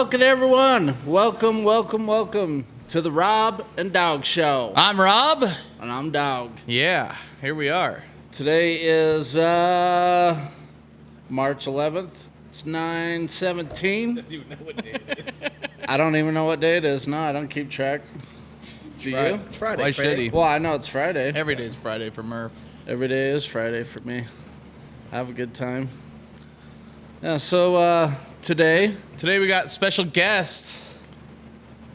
welcome everyone. Welcome to the Rob and Dawg Show. I'm Rob. And I'm Dawg. Yeah, here we are. Today is March 11th. It's 9/17. Doesn't even know what day it is. I don't even know what day it is. No, I don't keep track. Do you? It's Friday. Why should he? Well, I know it's Friday. Every day's Friday for Murf. Every day is Friday for me. Have a good time. Yeah, so today we got special guest,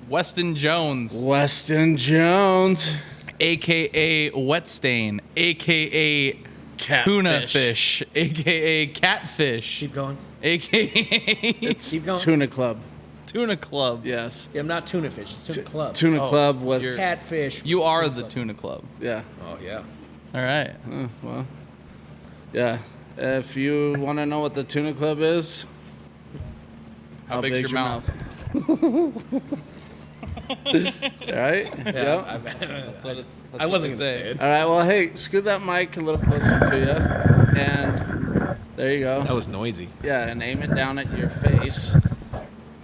Weston Jones, Weston Jones, a.k.a. Wet Stain, a.k.a. Catfish. Tuna Fish, a.k.a. Catfish, Keep going. a.k.a. Keep going. Tuna Club. Tuna Club. Yes. Yeah, I'm not tuna fish. It's tuna club. Tuna Oh, Club with you're- Catfish. You are Tuna the club. Tuna Club. yeah. Oh, yeah. All right. Well, yeah. If you want to know what the Tuna Club is, How big's your mouth? all right? Yeah. That's what it's. That's I what wasn't they going to say. say it. All right. Well, hey, scoot that mic a little closer to you, and there you go. That was noisy. Yeah, and aim it down at your face.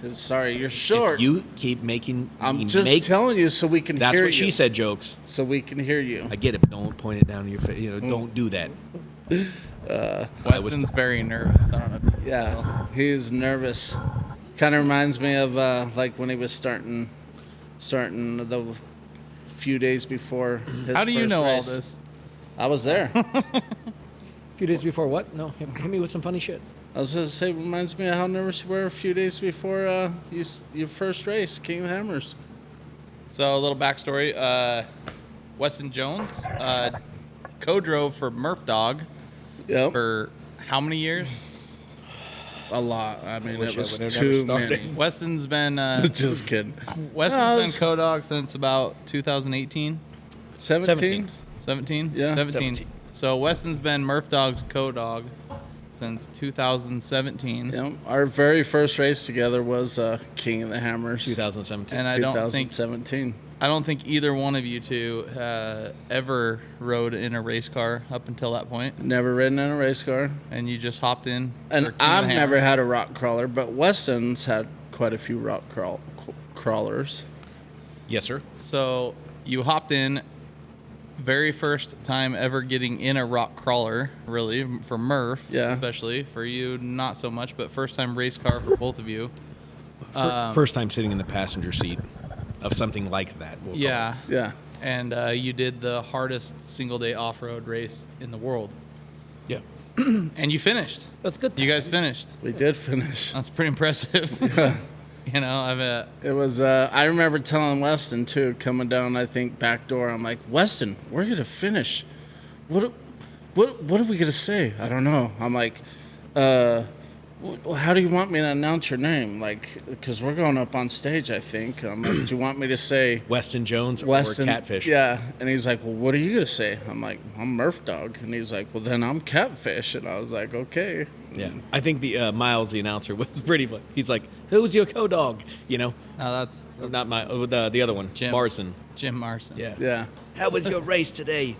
'Cause, sorry, you're short. If you keep making, I'm just telling you so we can That's hear what you. she said. Jokes. So we can hear you. I get it, but don't point it down in your face. You know, don't do that. Weston's very nervous. I don't know if you can Yeah, tell. he's nervous. Kind of reminds me of like when he was starting the few days before his How do you first know all race. this? I was there. A few days before what? No, hit me with some funny shit. I was going to say, reminds me of how nervous you were a few days before your first race, King of the Hammers. So a little backstory. Weston Jones, co-drove for Murf Dawg Yep. for how many years? A lot. I mean, wish it I was would've never too started. many. Weston's been Just kidding. Weston's No, been it's- co-dog since about 2018, 17? 17. Yeah. 17. So Weston's been Murf Dawg's co-dog since 2017, Yep. Our very first race together was King of the Hammers. 2017. and I don't think 2017. either one of you two ever rode in a race car up until that point, Never ridden in a race car. and you just hopped in. for And King of the I've Hammer. never had a rock crawler, but Weston's had quite a few rock crawlers. Yes, sir. So you hopped in, very first time ever getting in a rock crawler, really, for Murf, Yeah. especially. For you, not so much, but first time race car for both of you. First time sitting in the passenger seat of something like that. We'll call Yeah. Yeah. And you did the hardest single day off-road race in the world. it. Yeah. And you finished. That's good. You guys finished. We did finish. That's pretty impressive. You know, It was, I remember telling Weston, too, coming down, I think, back door. I'm like, Weston, we're going to finish. What are we going to say? I don't know. I'm like, how do you want me to announce your name? Like, because we're going up on stage, I think. I'm like, do you want me to say Weston Jones Weston? or Catfish. Yeah. And he's like, well, what are you going to say? I'm like, I'm Murf Dawg. And he's like, well, then I'm Catfish. And I was like, okay. Yeah. I think the Miles, the announcer, was pretty fun. He's like, "Who's your co-dog?" You know, no, that's not my the other one, Jim. Marson. Jim Marson. Yeah. Yeah. How was your race today,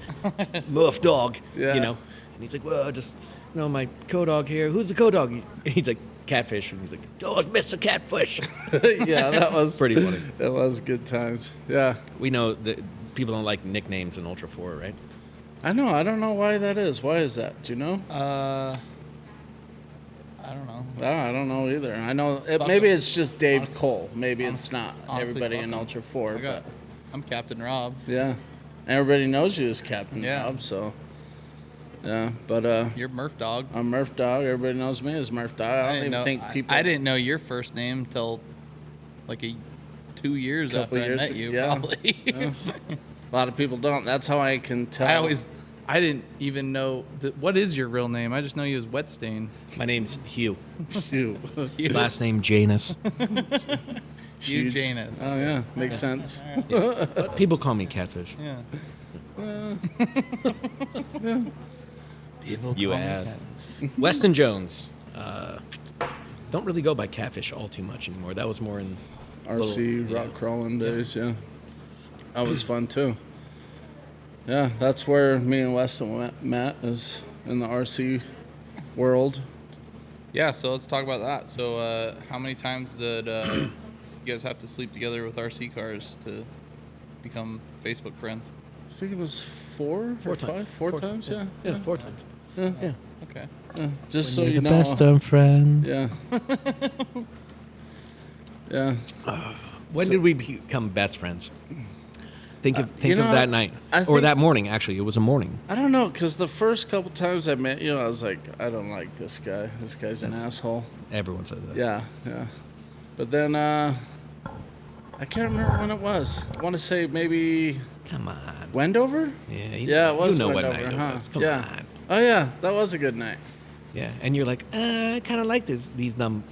Murf Dawg? Yeah. You know, and he's like, "Well, just my co-dog here. Who's the co-dog?" He's like, "Catfish," and he's like, "Oh, it's Mr. Catfish." Yeah, that was Pretty funny. That was good times. Yeah. We know that people don't like nicknames in Ultra 4, right? I know. I don't know why that is. Why is that? Do you know? I don't know. I don't know either. I know Fuck maybe him. it's just Dave Honestly- Cole. Maybe it's not honestly, everybody fuck in him. Ultra 4. I'm Captain Rob. But yeah, everybody knows you as Captain Yeah. Rob. So yeah, but You're Murf Dawg. I'm Murf Dawg. Everybody knows me as Murf Dawg. I don't even think people. I didn't know your first name till like 2 years Couple after years, I met you. yeah. Probably. Yeah. A lot of people don't. That's how I can tell. I didn't even know what is your real name. I just know you as Wet Stain. My name's Hugh. you. Last name Janus. Hugh Huge. Janus. Oh yeah, makes sense. But people call me Catfish. Yeah. You call me asked. Weston Jones. Don't really go by Catfish all too much anymore. That was more in RC little- rock crawling days. Yeah, that was fun too. Yeah, that's where me and Weston met is in the RC world. Yeah, so let's talk about that. So, how many times did you guys have to sleep together with RC cars to become Facebook friends? I think it was four or times. five? Four times, yeah. Yeah, 4 times. Yeah. Yeah. Okay. Yeah. Just so You're you the know. best of friends. Yeah. Yeah. When did we become best friends? Think of you know, that night I or think- that morning. Actually, it was a morning. I don't know, because the first couple times I met you, I was like, I don't like this guy. This guy's an asshole. Everyone says that. Yeah, yeah. But then, I can't remember when it was. I want to say maybe Come on. Wendover? Yeah, It was You know what Wendover, night huh? it was. Come yeah. on. Oh, yeah, that was a good night. Yeah, and you're like, I kind of like these dumb.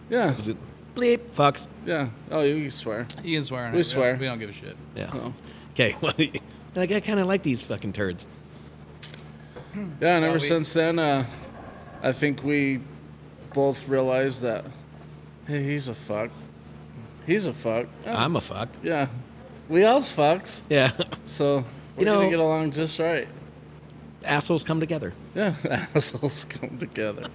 Yeah, Was it bleep fucks? yeah. Oh, you can swear. You can swear on We it. swear. We don't give a shit. Yeah. So. Okay. Well, like I kind of like these fucking turds. Yeah, and ever we- since then, I think we both realized that, hey, he's a fuck. He's a fuck. I'm a fuck. Yeah. We all's fucks. Yeah. So we're You know- gonna get along just right. Assholes come together. Yeah, assholes come together.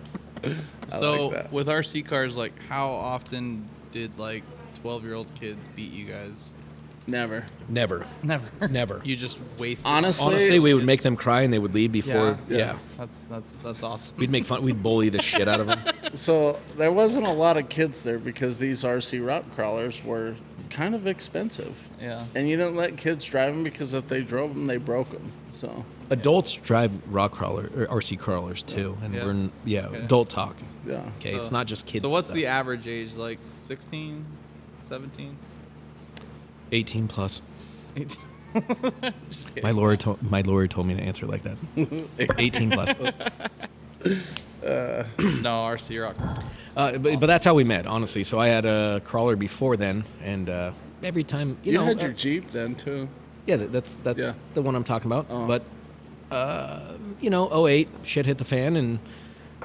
I So, like that. with RC cars, like, how often did, like, 12-year-old kids beat you guys? Never. Never. Never. Never. You just wasted. Honestly, we would make them cry and they would leave before. Yeah. That's awesome. We'd make fun. We'd bully the shit out of them. So there wasn't a lot of kids there because these RC rock crawlers were kind of expensive. Yeah. And you didn't let kids drive them because if they drove them, they broke them. So Adults drive rock crawler or RC crawlers too, and Yeah. we're Okay. adult talk. yeah. Okay, it's not just kids. So, what's stuff. the average age? Like 16, 17, 18 plus? 18? Just kidding. My lawyer told me to answer like that. 18 plus. No, RC rock. But that's how we met, honestly. So I had a crawler before then, and every time You know, had your Jeep then too. yeah, that's Yeah. the one I'm talking about. Oh. But 08 shit hit the fan, and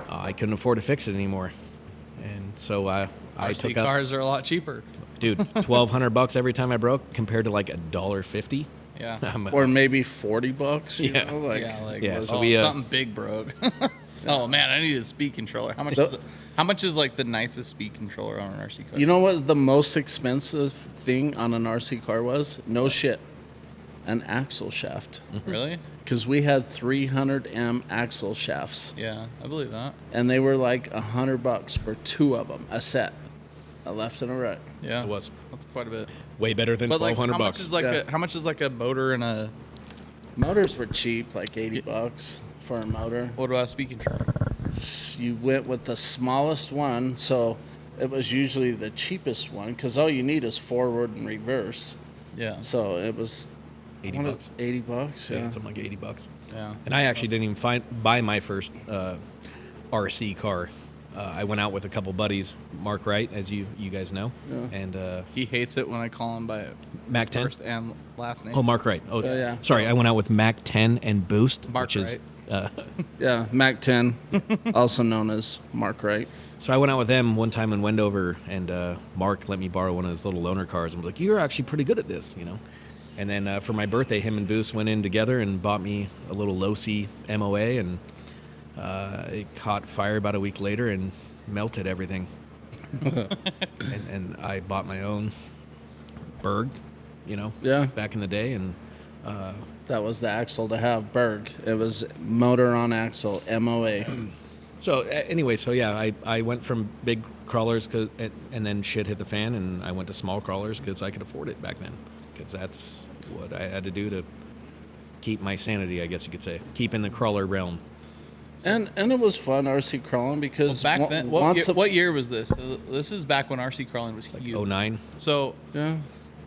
I couldn't afford to fix it anymore, and so I RC took up, cars are a lot cheaper. dude, $1,200 every time I broke, compared to like $1.50. Yeah. Or maybe $40. You Yeah. know, like, yeah, so oh, we, something big broke. Oh man, I need a speed controller. How much is like the nicest speed controller on an RC car? You know what the most expensive thing on an RC car was? No shit. An axle shaft. Really? Because we had 300M axle shafts. Yeah, I believe that. And they were like $100 for two of them, a set. A left and a right. Yeah, It was. That's quite a bit. Way better than But like, $1,200. how much is like Yeah. how much is like a motor and a Motors were cheap, like $80 for a motor. what about a speed controller? You went with the smallest one, so it was usually the cheapest one because all you need is forward and reverse. Yeah. So it was $80. $80, Yeah, yeah. something like $80. Yeah. And I actually didn't even buy my first RC car. I went out with a couple buddies, Mark Wright, as you guys know, Yeah. and He hates it when I call him by Mac 10. first and last name. Oh, Mark Wright. Oh, yeah. Sorry, I went out with Mac 10 and Boost, Mark which is. Yeah, Mac 10, also known as Mark Wright. So I went out with them one time in Wendover, and Mark let me borrow one of his little loaner cars, and was like, "You're actually pretty good at this, you know." And then for my birthday, him and Boost went in together and bought me a little low-C MOA, and it caught fire about a week later and melted everything. and I bought my own Berg, you know, Yeah. back in the day, and That was the axle to have, Berg. It was motor on axle, MOA. so anyway, so yeah, I went from big crawlers and then shit hit the fan, and I went to small crawlers because I could afford it back then, because that's what I had to do to keep my sanity, I guess you could say, keep in the crawler realm. And it was fun RC crawling because Back then, what year was this? This is back when RC crawling was huge. 09, So, Yeah.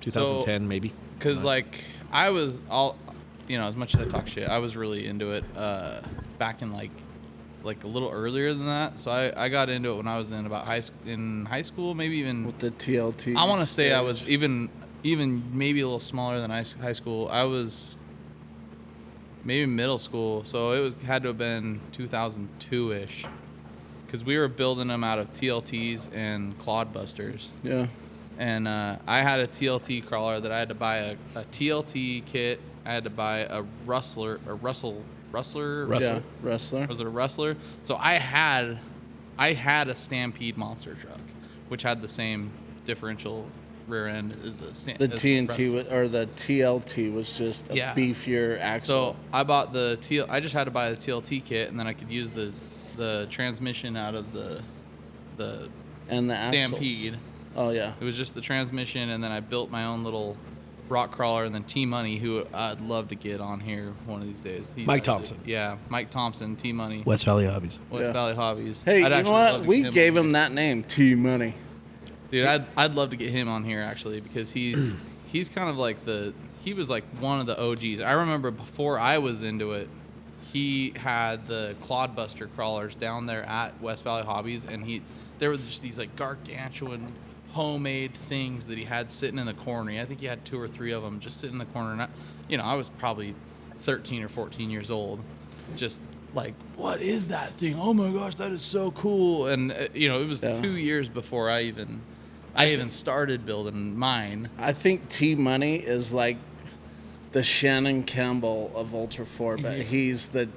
2010 maybe. because like I was all, as much as I talk shit, I was really into it back in like a little earlier than that. So I got into it when I was in about high school, maybe even. With the TLT. I want to say I was stage. even maybe a little smaller than high school. I was maybe middle school, so it had to have been 2002-ish, because we were building them out of TLTs and Clodbusters. Yeah. And I had a TLT crawler that I had to buy a TLT kit. I had to buy a Rustler. Yeah. Wrestler. Was it a Rustler? So I had I had a Stampede monster truck, which had the same differential rear end as The TNT or the TLT was just a beefier axle. So I bought I just had to buy the TLT kit, and then I could use the transmission out of the and the Stampede. Axles. Oh yeah. It was just the transmission, and then I built my own little rock crawler, and then T Money, who I'd love to get on here one of these days. Mike Thompson. Yeah, Mike Thompson, T Money. West Valley Hobbies. West Valley Hobbies. Hey, I'd you know love what? to We get gave on him that name, T Money. Dude, I'd love to get him on here actually, because he's kind of like he was like one of the OGs. I remember before I was into it, he had the Clodbuster crawlers down there at West Valley Hobbies, and there was just these like gargantuan homemade things that he had sitting in the corner. I think he had 2 or 3 of them just sitting in the corner. And I was probably 13 or 14 years old, just like, what is that thing? Oh my gosh, that is so cool. And it was 2 years before I even started building mine. I think T Money is like the Shannon Campbell of Ultra 4, but he's the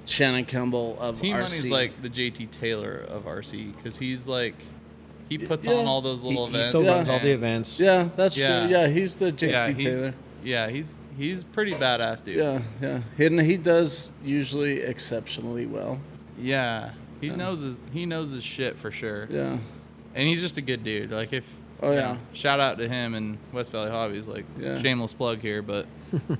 Shannon Campbell of T RC. Money's like the JT Taylor of RC, because he's like, he puts on all those little events. He still runs all the events. Yeah, that's true. Yeah, he's the JT Taylor. Yeah, he's pretty badass, dude. Yeah. And he does usually exceptionally well. Yeah, he knows his shit for sure. Yeah. And he's just a good dude. Like shout out to him and West Valley Hobbies. Like shameless plug here, but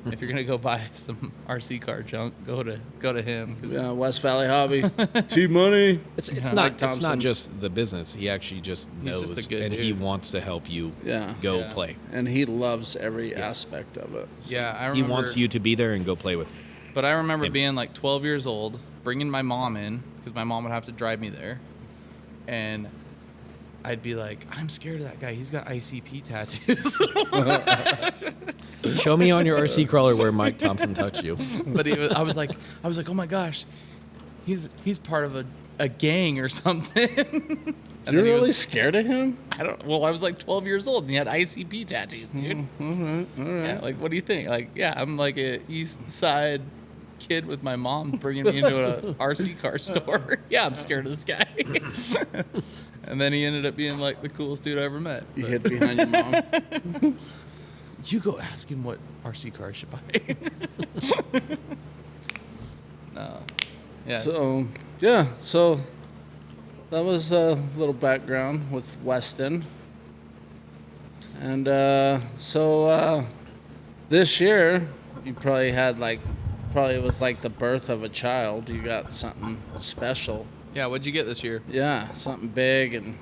if you're gonna go buy some RC car junk, go to him. Yeah, West Valley Hobby, T Money. It's not just the business. He actually just knows, just a good dude. He wants to help you. Go play. And he loves every aspect of it. So. Yeah, I remember. He wants you to be there and go play with. But I remember being like 12 years old, bringing my mom in because my mom would have to drive me there, and I'd be like, I'm scared of that guy. He's got ICP tattoos. Show me on your RC crawler where Mike Thompson touched you. But I was like, oh my gosh, he's part of a gang or something. You're really scared of him? Well, I was like 12 years old and he had ICP tattoos, dude. All right. Yeah, like, what do you think? Like, yeah, I'm like a East Side kid with my mom bringing me into an RC car store. Yeah, I'm scared of this guy. And then he ended up being like the coolest dude I ever met. You hid behind your mom. You go ask him what RC car I should buy. No. Yeah. So that was a little background with Weston. And this year you probably had it was like the birth of a child. You got something special. Yeah, what'd you get this year? Yeah, something big and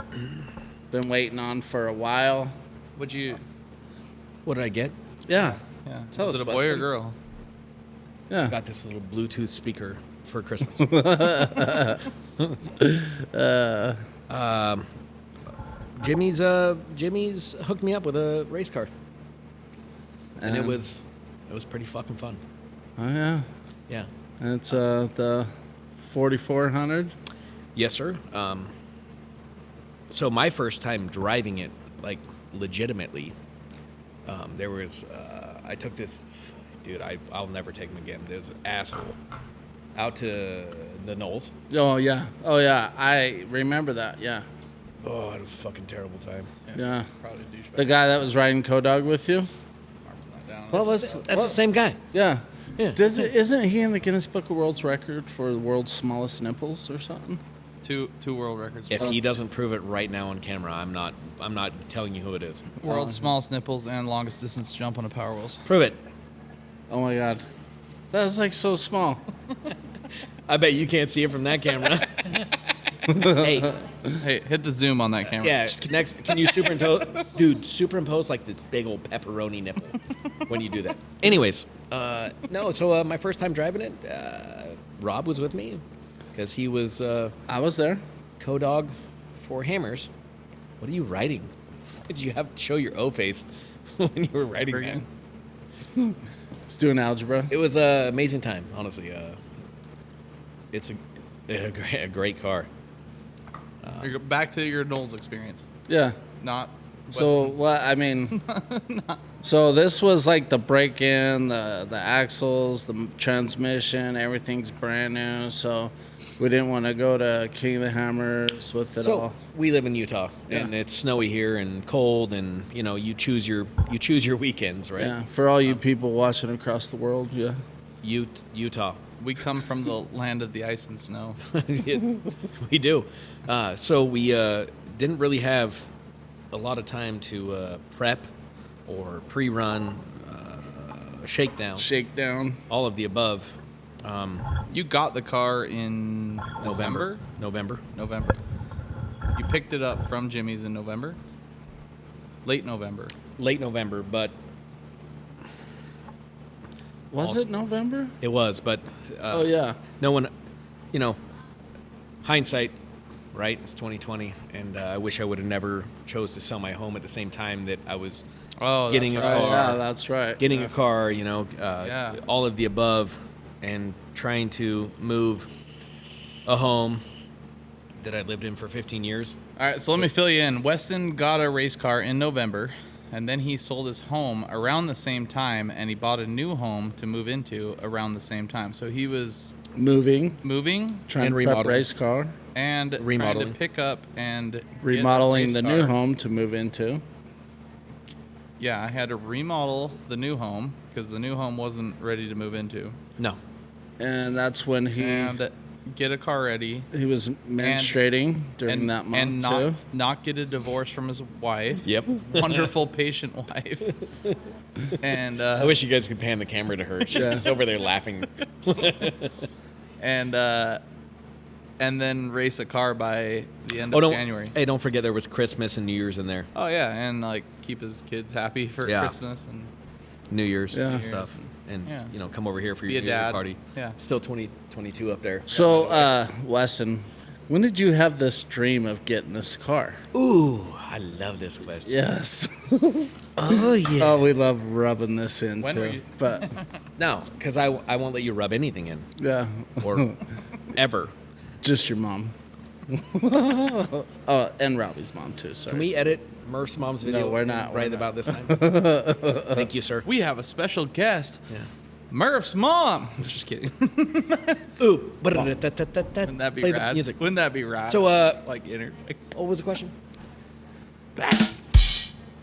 been waiting on for a while. What did I get? Yeah. Was it a boy or girl? Yeah. I got this little Bluetooth speaker for Christmas. Jimmy's hooked me up with a race car, and it was pretty fucking fun. Oh yeah. Yeah. And it's the 4400. Yes, sir. So my first time driving it, like legitimately, there was I took this dude. I'll never take him again. There's an asshole out to the Knolls. Oh yeah. I remember that. Yeah. Oh, it was a fucking terrible time. Yeah. Probably a douchebag. The guy that was riding codrove with you. Well, that's the same guy. Yeah. Yeah. Isn't he in the Guinness Book of World Record for the world's smallest nipples or something? Two world records. If he doesn't prove it right now on camera, I'm not telling you who it is. World's smallest nipples and longest distance jump on a Power Wheels. Prove it. Oh my God, that was like so small. I bet you can't see it from that camera. Hey, hit the zoom on that camera. Yeah, can you superimpose like this big old pepperoni nipple when you do that. Anyways, so my first time driving it, Rob was with me because he was I was there. Co-dog for Hammers. What are you writing? Did you have to show your O face when you were writing that? It's doing algebra. It was an amazing time, honestly. It's a great car. Back to your Knowles experience. Yeah. Not. So Westons. what I mean. So this was like the break-in, the axles, the transmission, everything's brand new. So We didn't want to go to King of the Hammers with it So all. we live in Utah, and Yeah. it's snowy here and cold, and you choose your weekends, right? Yeah, for all you people watching across the world, yeah. Utah. We come from the land of the ice and snow. We do. So we didn't really have a lot of time to prep or pre-run, shakedown, Shakedown. all of the above. You got the car in November. November. You picked it up from Jimmy's in November. Late November. Late November, but Was it November? it was. But Oh, yeah. no one, hindsight, right? It's 2020, and I wish I would have never chose to sell my home at the same time that I was Oh, getting that's a right. Oh, car. yeah, that's right. getting yeah. a car, Yeah. all of the above, and trying to move a home that I lived in for 15 years. All right, so let me fill you in. Weston got a race car in November, and then he sold his home around the same time, and he bought a new home to move into around the same time. So he was Moving, moving trying And to prep remodeling. race car, and trying Remodeling. to pick up and get a remodeling race the car. new home to move into. Yeah, I had to remodel the new home because the new home wasn't ready to move into, No. And that's when and get a car ready. he was menstruating during and, that month, and too. not get a divorce from his wife. Yep. Wonderful, patient wife. And I wish you guys could pan the camera to her. She's Yeah. just over there laughing. and then race a car by the end Oh, of don't January. Hey, don't forget there was Christmas and New Year's in there. Oh yeah, and like keep his kids happy for Yeah. Christmas and New Year's Yeah. and stuff. And Yeah. come over here for Be your a New Year dad. party. Yeah. Still 2022 up there. So, Weston, when did you have this dream of getting this car? Ooh, I love this question. Yes. Oh yeah. Oh, we love rubbing this in, When too. were you- But, No, because I won't let you rub anything in yeah. or ever. Just your mom. Oh, and Robbie's mom, too, sorry. Can we edit Murf's mom's video? we're not, Right we're not. about this time. Thank you, sir. we have a special guest, Yeah. Murf's mom. Just kidding. Ooh. Wouldn't that be Play the rad? music. Wouldn't that be rad? So, like What was the question? back,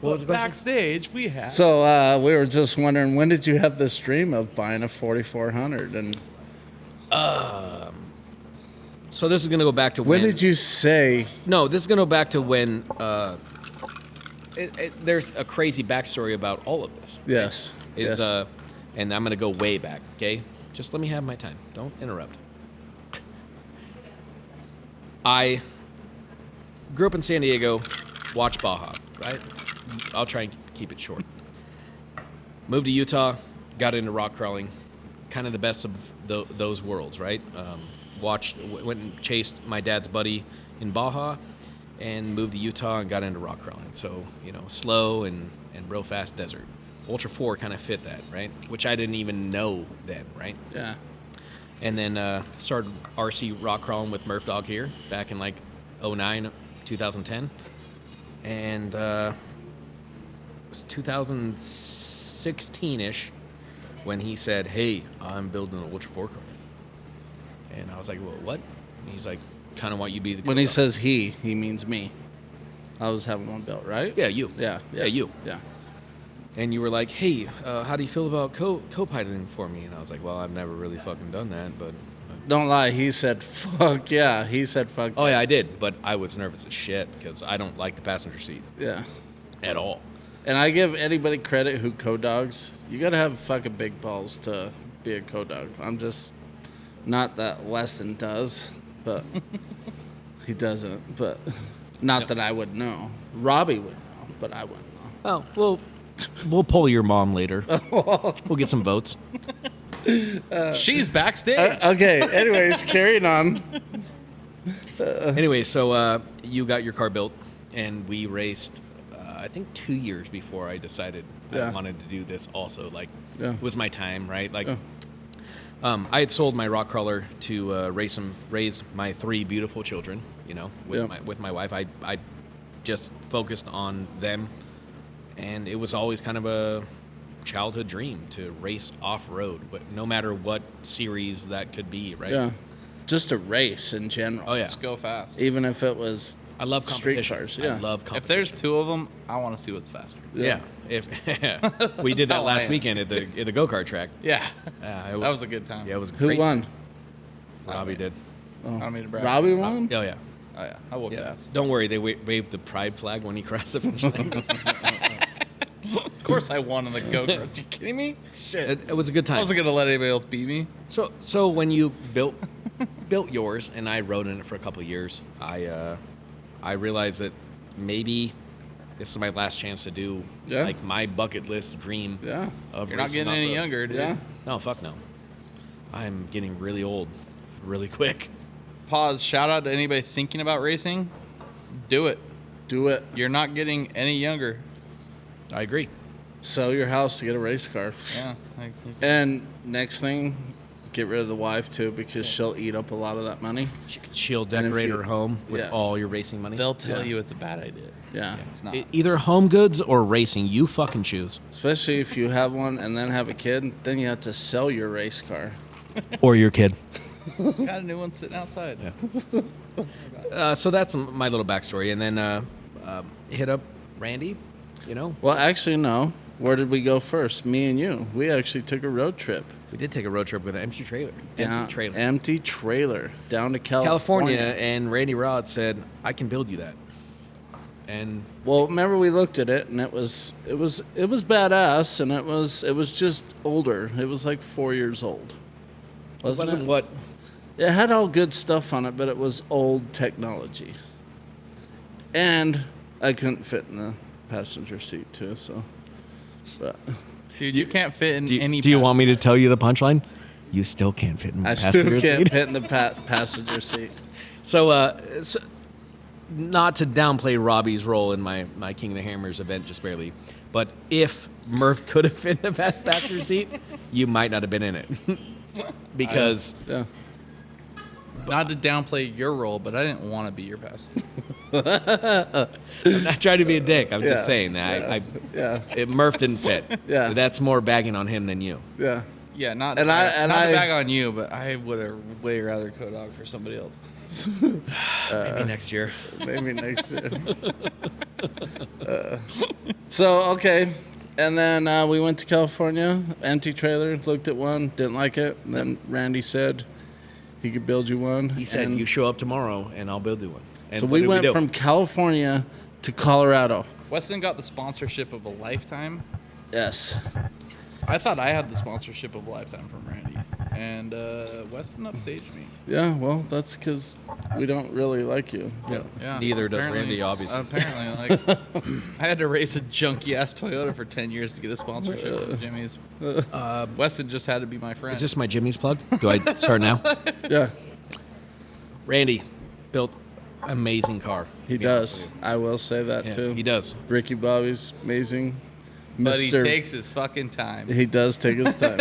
What was the question? backstage we have. So, we were just wondering, when did you have this dream of buying a 4400? And So this is gonna go back to when did you say, No, this is gonna go back to when. There's a crazy backstory about all of this. yes, Is yes. and I'm gonna go way back. Okay, just let me have my time. Don't interrupt. I grew up in San Diego, watched Baja. Right. I'll try and keep it short. Moved to Utah, got into rock crawling, kind of the best of those worlds. Right. Went and chased my dad's buddy in Baja, and moved to Utah and got into rock crawling. So, slow and real fast desert. Ultra 4 kind of fit that, right? Which I didn't even know then, right? Yeah. And then started RC rock crawling with Murf Dawg here back in like 09, 2010. And it was 2016-ish when he said, "Hey, I'm building an Ultra 4 car." And I was like, "Well, what?" And he's like, "Kind of want you to be the When he co-dog." says he means me. I was having one built, right? Yeah, you. Yeah. Yeah, you. Yeah. And you were like, "Hey, how do you feel about co-piloting for me?" And I was like, "Well, I've never really fucking done that, but." Don't lie. He said, fuck yeah. He said, fuck Oh yeah, I did, but I was nervous as shit because I don't like the passenger seat yeah. at all. And I give anybody credit who co-dogs. You got to have fucking big balls to be a co-dog. I'm just, not that Weston does, but he doesn't. But not that I would know. Robbie would know, but I wouldn't know. Oh, we'll pull your mom later. We'll get some votes. She's backstage. Okay, anyways, carrying on. Anyway, so you got your car built, and we raced. I think 2 years before I decided I Yeah. wanted to do this. Also, like, Yeah. it was my time, right? Like, Yeah. I had sold my rock crawler to raise my 3 beautiful children. With Yeah. my wife, I just focused on them, and it was always kind of a childhood dream to race off road, but no matter what series that could be, right? Yeah. just a race in general. Oh yeah, Just go fast. Even if it was I love street competition. cars. Yeah. I love If competition. there's two of them, I want to see what's faster. Yeah. If we did that how I last am. weekend at the go kart track. Yeah. It That was a good time. Yeah, it was Who great. won? Robbie did. I don't mean to brag. Robbie won? Oh yeah. Oh, yeah. I whooped Yeah. ass. Don't worry, they waved the pride flag when he crossed the finish line. Of course I won in the go-karts. You kidding me? Shit. It was a good I time. wasn't going to let anybody else beat me. So when you built yours, and I rode in it for a couple of years, I realized that maybe this is my last chance to do like my bucket list dream. Yeah. Of You're not racing getting any off-road. younger, dude. Yeah. No, fuck no. I'm getting really old, really quick. Pause. Shout out to anybody thinking about racing. Do it. Do it. You're not getting any younger. I agree. Sell your house to get a race car. Yeah. Like, And next thing, get rid of the wife too, because she'll eat up a lot of that money. She'll if decorate you- her home with yeah. all your racing money. they'll tell Yeah. you it's a bad idea. Yeah. It's not. Either home goods or racing. You fucking choose. Especially if you have one and then have a kid, then you have to sell your race car. Or your kid. Got a new one sitting outside. So that's my little backstory. And then hit up Randy, you know. Well, actually, no. Where did we go first? Me and you. We actually took a road trip. We did take a road trip with an empty trailer. Down down to California, and Randy Rod said, I can build you that. And Well, remember we looked at it and it was badass, and it was just older. It was like 4 years old. Wasn't it? what It had all good stuff on it, but it was old technology. And I couldn't fit in the passenger seat too, so. But Dude, you can't fit in any. do you want me to tell you the punchline? You still can't fit in the I passenger still can't seat. fit in the passenger seat. So, not to downplay Robbie's role in my King of the Hammers event, just barely, but if Murf could have fit in the passenger seat, you might not have been in it. Because Yeah. Not to downplay your role, but I didn't want to be your passenger. I'm not trying to be a dick. I'm Yeah, just saying that yeah. Murf didn't fit. Yeah. That's more bagging on him than you. Yeah. Yeah, not And I not to bag on you, but I would have way rather codog for somebody else. Maybe next year. Maybe next year. So, okay. And then we went to California, empty trailer, looked at one, didn't like it. And then Randy said he could build you one. He said, and you show up tomorrow and I'll build you one. And so what we did went do? from California to Colorado. Weston got the sponsorship of a lifetime. Yes. I thought I had the sponsorship of a lifetime from Randy, and Weston upstaged me. Yeah, well, that's because we don't really like you. Yeah. Yeah. Neither does apparently- Randy, obviously. Apparently, like I had to race a junky ass Toyota for 10 years to get a sponsorship from Jimmy's. Weston just had to be my friend. Is this my Jimmy's plug? Do I start now? Yeah, Randy built amazing car. he to be honest does. with I will say that you. Yeah, too. he does. Ricky Bobby's amazing. but he takes his fucking time. He does take his time.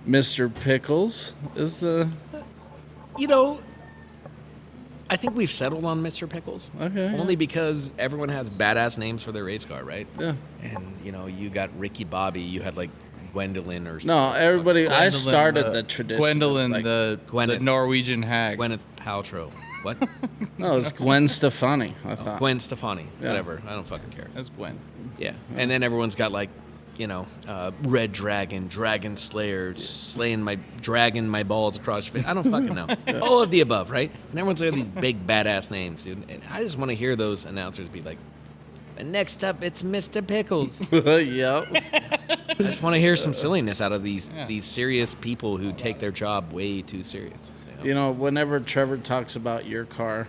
Mr. Pickles is the You know, I think we've settled on Mr. Pickles. Okay, Only because everyone has badass names for their race car, right? yeah. And, you know, you got Ricky Bobby, you had like Gwendolyn or No, everybody. I Gwendolyn, started the tradition. Gwendolyn, like, the Norwegian hag. Gwyneth Paltrow. What? no, it's Gwen Stefani. I thought. Gwen Stefani. Yeah. Whatever. I don't fucking care. That's Gwen. Yeah. And then everyone's got like, you know, Red Dragon, Dragon Slayer, slaying my dragon my balls across your face. I don't fucking know. All of the above, right? And everyone's got these big badass names, dude. And I just want to hear those announcers be like, and next up it's Mr. Pickles. Yep. I just want to hear some silliness out of these Yeah. these serious people who take their job way too serious. You know, whenever Trevor talks about your car,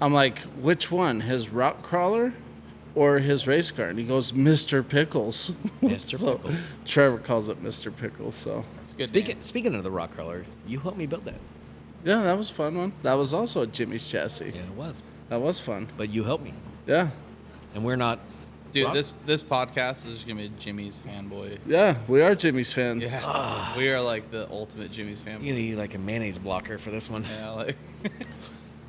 I'm like, which one? His rock crawler or his race car? And he goes, Mr. Pickles. Mr. So Pickles. Trevor calls it Mr. Pickles. So It's a good Speaking of the rock crawler, you helped me build that. yeah, that was a fun one. That was also a Jimmy's chassis. Yeah, it was. That was fun. But you helped me, Yeah. and we're not. Dude, rock- this podcast is gonna be Jimmy's fanboy. Yeah, we are Jimmy's fan. Yeah, we are like the ultimate Jimmy's fanboy. You need like a mayonnaise blocker for this one. Yeah, like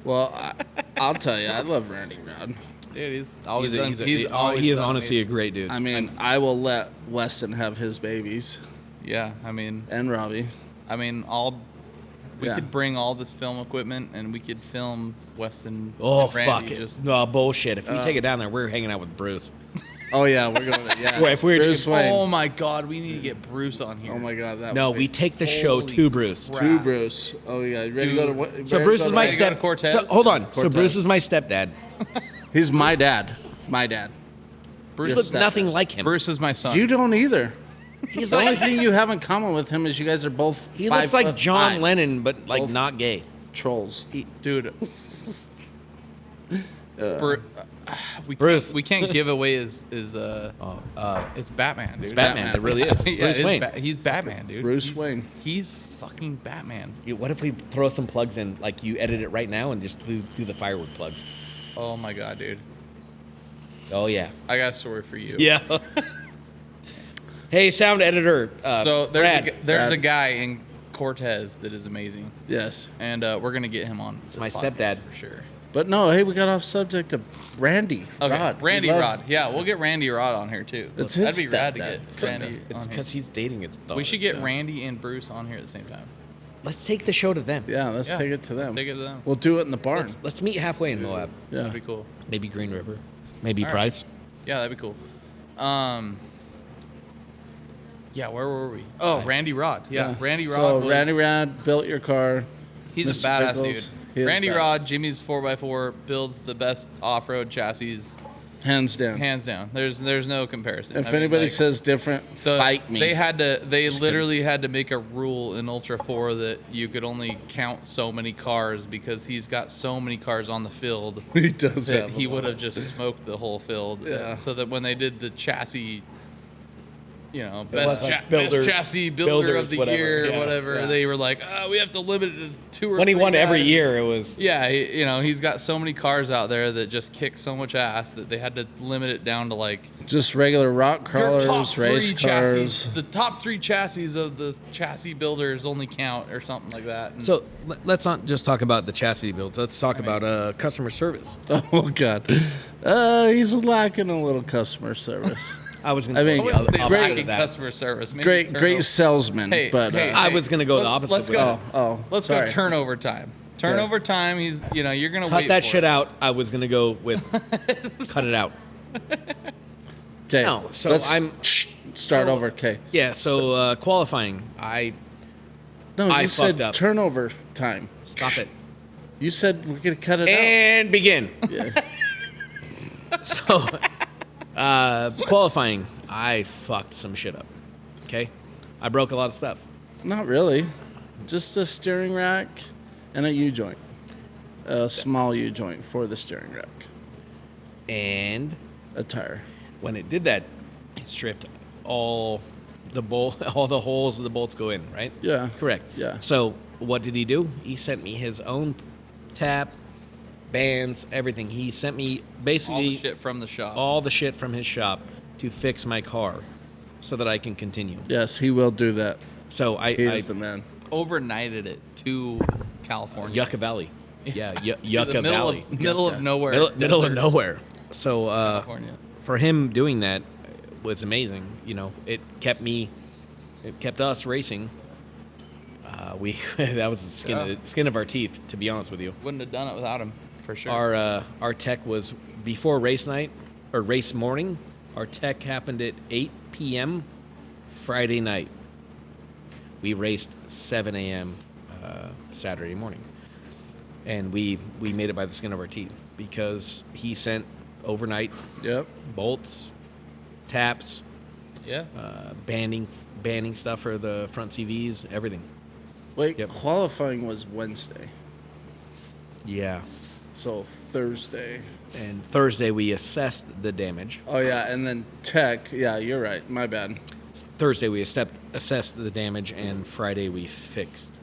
Well, I'll tell you, I love Randy Rod. dude, he's always done. He is honestly a great dude. I mean, I will let Weston have his babies Yeah, I mean, and Robbie. I'll We Yeah. could bring all this film equipment and we could film Weston. Oh, and Randy fuck it. Just, No, bullshit. If we take it down there, we're hanging out with Bruce. Oh yeah, we're going to yeah. Well, if we're- Bruce Wayne. oh my God, we need to get Bruce on here. Oh my God, that No, would we be take the show Holy to Bruce. crap. to Bruce. Oh yeah, you ready to go to what? So ready Bruce to is go my to- Ready to go to step. Cortez? So, hold on. So Cortez. Bruce is my stepdad. He's my dad. My dad. Bruce, You Yes, look nothing like him. Bruce is my son. You don't either. He's The only like thing you have in common with him is you guys are both. he looks like 5'5" John Lennon, but like Both. not gay. trolls. Dude. We Bruce. Can't, we can't give away his it's Batman, dude. It's Batman. It really is. Yeah, Bruce it's Wayne. He's Batman, dude. Bruce He's- Wayne. He's fucking Batman. What if we throw some plugs in, like you edit it right now and just do the firewood plugs? Oh my God, dude. Oh yeah. I got a story for you. Yeah. Hey, sound editor. So Brad. there's a Brad. guy in Cortez that is amazing, Yes, and we're gonna get him on. It's my stepdad. for sure. but no. Hey, we got off subject of Randy. Okay, Rod. We Randy love- Rod. Yeah, we'll get Randy Rod on here too. It's That'd his be rad to stepdad. get Randy It's on here. because he's dating his daughter. We should get Randy and Bruce on here at the same time. Let's take the show to them. Yeah, let's Yeah, take it to them. let's take it to them. We'll do it in the barn. Let's meet halfway in Moab. Yeah. That'd be cool. Maybe Green River. Maybe All right. Price. Yeah, that'd be cool. Yeah, where were we? Oh, Randy Rod. Yeah, Randy Rod. So was, Randy Rod built your car. he's Mr. a badass Pickles, dude. he is Randy badass. Rod, Jimmy's 4x4, builds the best off-road chassis, Hands down. hands down. There's no comparison. If I mean, anybody like, says different, fight me. They literally had to make a rule in Ultra 4 that you could only count so many cars because he's got so many cars on the field he does that have he a would lot. have just smoked the whole field. Yeah. So that when they did the chassis, was best, like best chassis builder of the whatever. year Yeah. or whatever, Yeah. they were like, we have to limit it to 2 or 3 When he won every guys." year, it was. Yeah, he's got so many cars out there that just kick so much ass that they had to limit it down to like Just regular rock your top crawlers, 3 race chassis. cars. The top 3 chassis of the chassis builders only count or something like that. And So let's not just talk about the chassis builds. Let's talk about customer service. Oh God, he's lacking a little customer service. I was gonna. I mean, I wouldn't say I'll great lacking with that. customer service. Maybe great turnover. salesman, Hey, but hey, I was gonna go the opposite Let's with go. oh, Let's sorry. go turnover time. Turnover time. You're gonna cut wait that for shit it. out. I was gonna go with cut it out. Okay, No, so let's I'm- start so- over. Okay, Yeah. So qualifying, no, I you said fucked up. turnover time. stop it You said we're gonna cut it and begin. out. Yeah. So qualifying, I fucked some shit up. Okay, I broke a lot of stuff. Not really, just a steering rack and a U joint, a small U joint for the steering rack, And a tire. when it did that, it stripped all the all the holes the bolts go in, right? Yeah. Correct. Yeah. So what did he do? He sent me his own tap, bands, everything. He sent me All basically the shit from the shop. all the shit from his shop to fix my car so that I can continue. Yes, he will do that. So I He is the man. Overnighted it to California. Yucca Valley. Yeah, To the Yucca Valley. Middle of nowhere. Middle of desert, nowhere. So California. for him doing that was amazing. It kept us racing. We that was the skin of our teeth, to be honest with you. Wouldn't have done it without him, for sure. Our tech was before race night or race morning. Our tech happened at 8 p.m. Friday night. We raced 7 a.m. Saturday morning, and we made it by the skin of our teeth because he sent overnight Yep. bolts, taps, yeah. banding stuff for the front CVs, everything. Wait, Yep. qualifying was Wednesday, Yeah. so Thursday. And Thursday we assessed the damage. Oh yeah, and then tech. Yeah, you're right. My bad. Thursday we assessed the damage, and Friday we fixed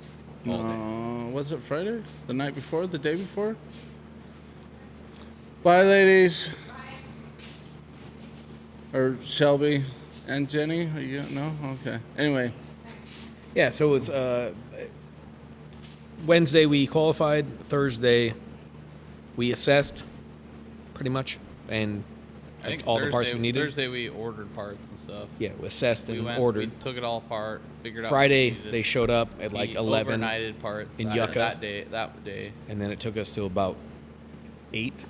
all day. Was it Friday? The night before? The day before? Bye, ladies. Or Shelby and Jenny? Are you no? Okay. Anyway, Yeah, so it was Wednesday we qualified. Thursday we assessed, pretty much, and I think all the parts we needed. Thursday we ordered parts and stuff. Yeah, we assessed We and went, ordered. we took it all apart, figured out. Friday what we needed. they showed up at like We 11, overnighted parts in that, Yucca. that day. and then it took us to about 8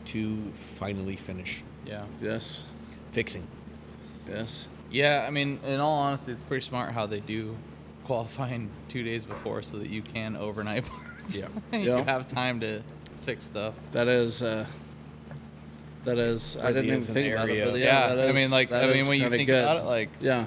to finally finish Yeah. Yes. fixing. Yes. Yeah, I mean, in all honesty, it's pretty smart how they do qualifying 2 days before so that you can overnight parts. Yeah. You Yeah. have time to fix stuff. That is. I didn't even as an think about it, area. but Yeah, that I is- mean, like, that I mean, is when you kinda think good. about it, like, Yeah.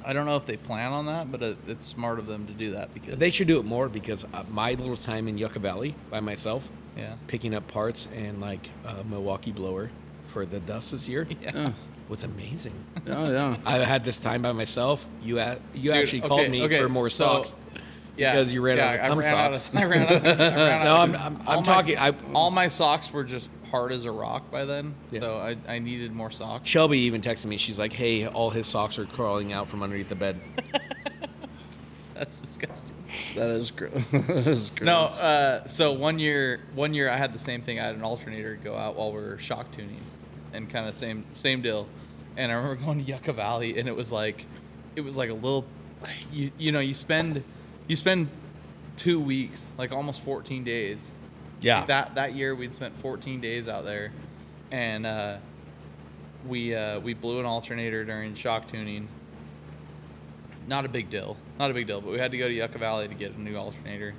I don't know if they plan on that, but it's smart of them to do that because They should do it more because my little time in Yucca Valley by myself, yeah, picking up parts and like a Milwaukee blower for the dust this year yeah. was amazing. Yeah. I had this time by myself. You actually called me for more so- socks. Yeah, Because you ran out of I cum ran out socks. of, I ran out. No, of- I'm all talking. all my socks were just hard as a rock by then, Yeah. so I needed more socks. Shelby even texted me. She's like, "Hey, all his socks are crawling out from underneath the bed." That's disgusting. That is gross. That is gross. No, so one year I had the same thing. I had an alternator go out while we were shock tuning, and kind of same deal. And I remember going to Yucca Valley, and it was like a little, you spend 2 weeks, like almost 14 days. Yeah. That year we'd spent 14 days out there, and we blew an alternator during shock tuning. Not a big deal, but we had to go to Yucca Valley to get a new alternator.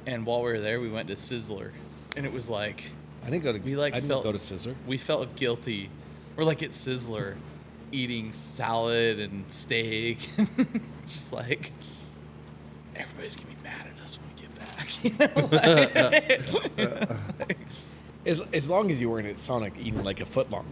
And while we were there, we went to Sizzler, and it was like I didn't go to. we I didn't felt go to Sizzler. We felt guilty. We're like at Sizzler, eating salad and steak, just like everybody's gonna be mad at us when we get back. Like, As long as you weren't at Sonic eating like a foot long.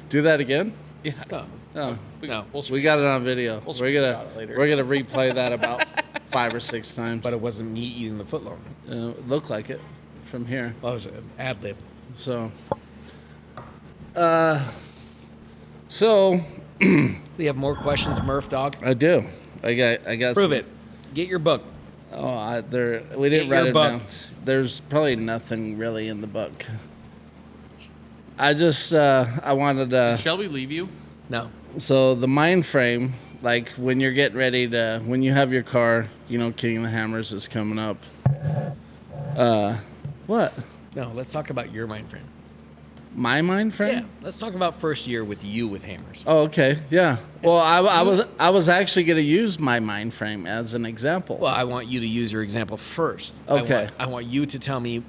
Do that again? yeah. No. Oh. No. We got it on video. We'll we're gonna screenshot it later. we're gonna replay that about 5 or 6 times. But it wasn't me eating the foot long. It looked like it from here. Well, it was an ad lib. So. We have more questions, Murf Dawg. I do. I got. Prove some- it. Get your book. Oh, we didn't Get write your it book. down. There's probably nothing really in the book. I just I wanted to. Shall we leave you? No. So the mind frame, like when you're getting ready to, when you have your car, King of the Hammers is coming up. What? No. Let's talk about your mind frame. My mind frame? Yeah. Let's talk about first year with you with hammers. Oh, okay. Yeah. Well, I was actually going to use my mind frame as an example. Well, I want you to use your example first. Okay. I want you to tell me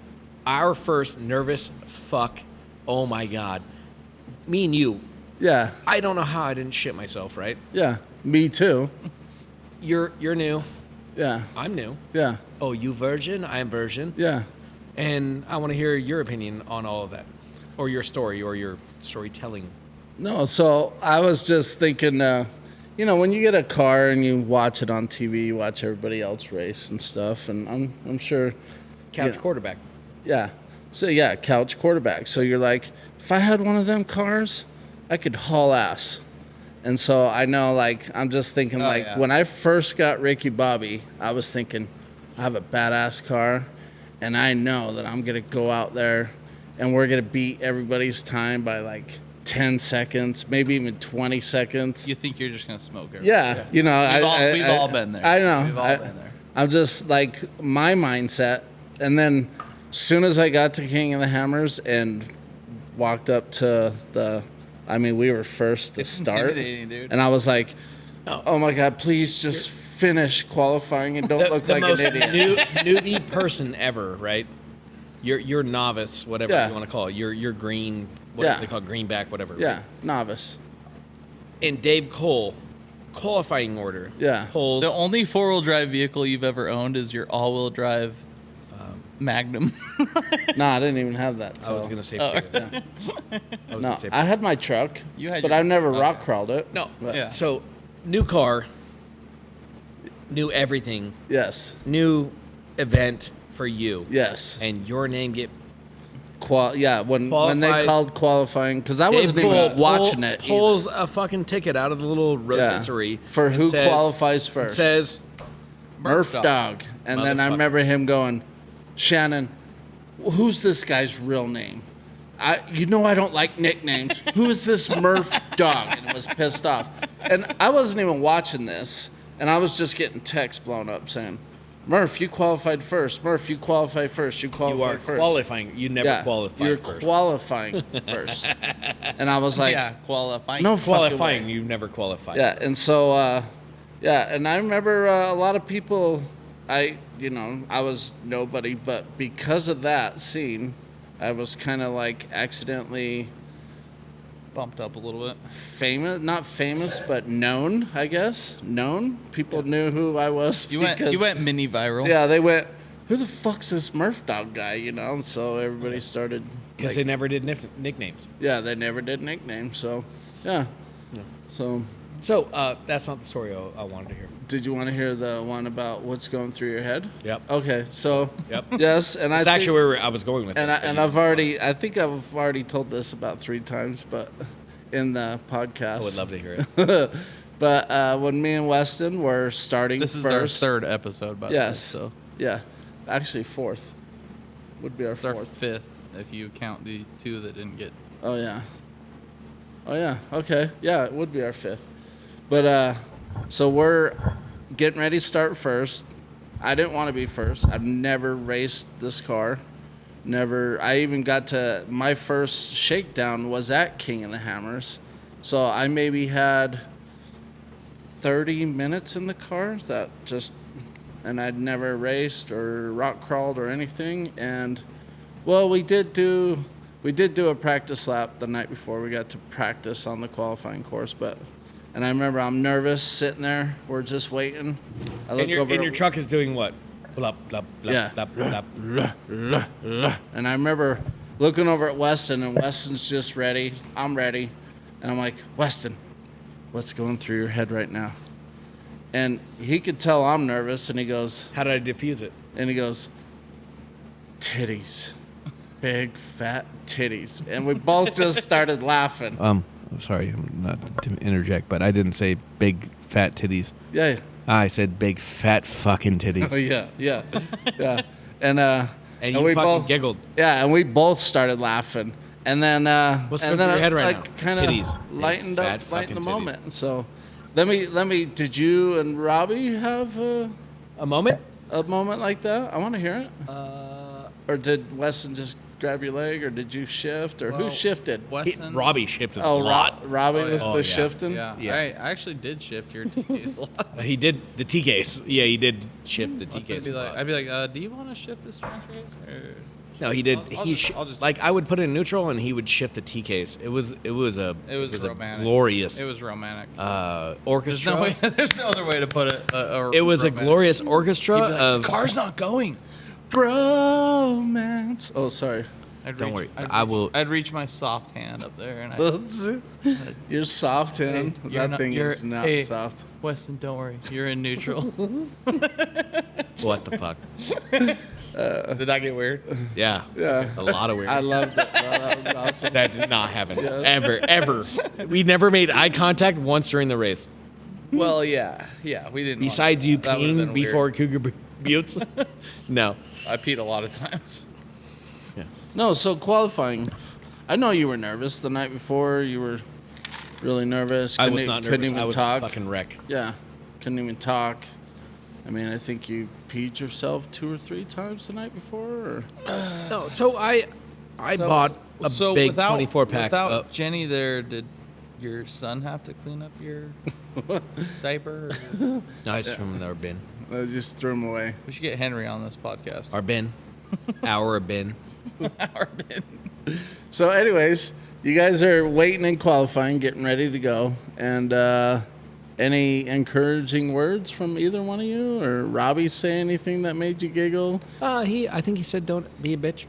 our first nervous fuck. Oh my God. Me and you. Yeah. I don't know how I didn't shit myself, right? Yeah. Me too. You're new. Yeah. I'm new. Yeah. Oh, you virgin? I'm virgin. Yeah. And I want to hear your opinion on all of that. Or your story or your storytelling. No, so I was just thinking, when you get a car and you watch it on TV, you watch everybody else race and stuff, and I'm sure. Couch Yeah. quarterback. Yeah. So yeah, couch quarterback. So you're like, if I had one of them cars, I could haul ass. And so I know, like, I'm just thinking, yeah. when I first got Ricky Bobby, I was thinking, I have a badass car, and I know that I'm gonna go out there, and we're gonna beat everybody's time by like 10 seconds, maybe even 20 seconds. You think you're just gonna smoke everything? Yeah, We've all been there. I know. We've all been there. I'm just like my mindset, and then as soon as I got to King of the Hammers and walked up to we were first to It's start, intimidating, dude. and I was like, oh my God, please just finish qualifying and don't look the like most an idiot. newbie person ever, right? You're novice, whatever Yeah. you want to call it. You're green, what Yeah. they call it, greenback, whatever. Yeah, right? novice. And Dave Cole, qualifying order. Yeah. Holes. The only 4-wheel drive vehicle you've ever owned is your all-wheel drive Magnum. No, I didn't even have that. I was till- gonna say. Oh. Prius. I was No, gonna say. I had my truck, You had but your- I've never okay. rock crawled it. No. But- Yeah. So, new car, new everything, Yes. new event for you, Yes. and your name get When they Qualifies- called qualifying, because I Dave wasn't Cole even watching it. either. Pulls a fucking ticket out of the little rotisserie for and who says- qualifies it first. says Murf Dawg. And then I Motherfucker. remember him going, Shannon, well, who's this guy's real name? I don't like nicknames. Who is this Murf Dawg? And it was pissed off. And I wasn't even watching this, and I was just getting texts blown up saying, Murf, you qualified first. Murf, you qualified first. You qualified first. Qualifying. You never qualified you're first. Qualifying first. And I was like, qualifying. no Qualifying. fucking way. You never qualified. Yeah, and so, and I remember a lot of people, I was nobody, but because of that scene, I was kind of like accidentally Bumped up a little bit. famous, not famous, but known, I guess. Known. People knew who I was. You went mini viral. Yeah, they went, who the fuck's this Murf Dawg guy, And so everybody started. Because they never did nicknames. Yeah, they never did nicknames, so, yeah. So, that's not the story I wanted to hear. did you want to hear the one about what's going through your head? Yep. Okay, so, Yep. yes, and That's I actually think, where I was going with and this. I think I've already told this about 3 times, but in the podcast. I would love to hear it. But when me and Weston were starting This is first, our 3rd episode, by the way. yes, So yeah, actually 4th would be our it's our 4th. 5th if you count the 2 that didn't get. Oh yeah. Okay. Yeah, it would be our 5th. But so we're getting ready to start first. I didn't want to be first. I've never raced this car. Never. I even got to my first shakedown was at King of the Hammers. So I maybe had 30 minutes in the car and I'd never raced or rock crawled or anything. And well, we did do a practice lap the night before. We got to practice on the qualifying course, and I remember I'm nervous sitting there. We're just waiting. I look over And your truck is doing what? Blop, blop, blop, Yeah. blop, blop. And I remember looking over at Weston, and Weston's just ready. I'm ready. And I'm like, Weston, what's going through your head right now? And he could tell I'm nervous, and he goes, How did I diffuse it? and he goes, titties. Big, fat titties. And we both just started laughing. I'm sorry, I'm not to interject, but I didn't say big fat titties. Yeah. I said big fat fucking Oh, titties. yeah. And And you we fucking both giggled. Yeah, and we both started laughing. And then What's and going then through your head right like now? kind of Titties. lightened Big, up, fat lightened the fucking titties. moment. So let me. Did you and Robbie have A moment? a moment like that? I want to hear it. Or did Weston just grab your leg, or did you shift, or who Well, shifted? Weston. Robbie shifted a Oh, lot. Robbie Oh, was yeah. the Oh, yeah. shifting. Yeah, Yeah. I actually did shift your TKs a lot. He did the T case. Yeah, he did shift the T Weston case. would be like, I'd be like, do you want to shift this transfer case? No, he did. I'll just- Like I would put it in neutral, and he would shift the T case. It was It was a romantic. glorious It was romantic. orchestra. There's no other way to put it. It was a romantic. glorious orchestra He'd be like, of. the car's not going. Bromance. Oh, sorry. Don't worry, I will- I'd reach my soft hand up there, and Your soft hand. Hey, you're that thing is not hey, soft. Weston, don't worry, you're in neutral. What the fuck? Did that get weird? Yeah. Yeah. A lot of weird. I loved it. Bro. That was awesome. That did not happen. Ever. We never made eye contact once during the race. Well, yeah, we didn't. Besides you That would've peeing been before weird. Cougar Buttes. No. I peed a lot of times. No, so qualifying. I know you were nervous the night before. You were really nervous. I was Couldn't- not Couldn't nervous. even I was talk. a fucking wreck. Yeah, couldn't even talk. I mean, I think you peed yourself 2 or 3 times the night before. Or? No, so I bought a big 24 pack. Without Jenny there, did your son have to clean up your diaper? Or? No, I just threw them in our bin. I just threw them away. We should get Henry on this podcast. Our bin. Our bin. Our bin. So, anyways, you guys are waiting and qualifying, getting ready to go. And any encouraging words from either one of you? Or Robbie say anything that made you giggle? I think he said don't be a bitch.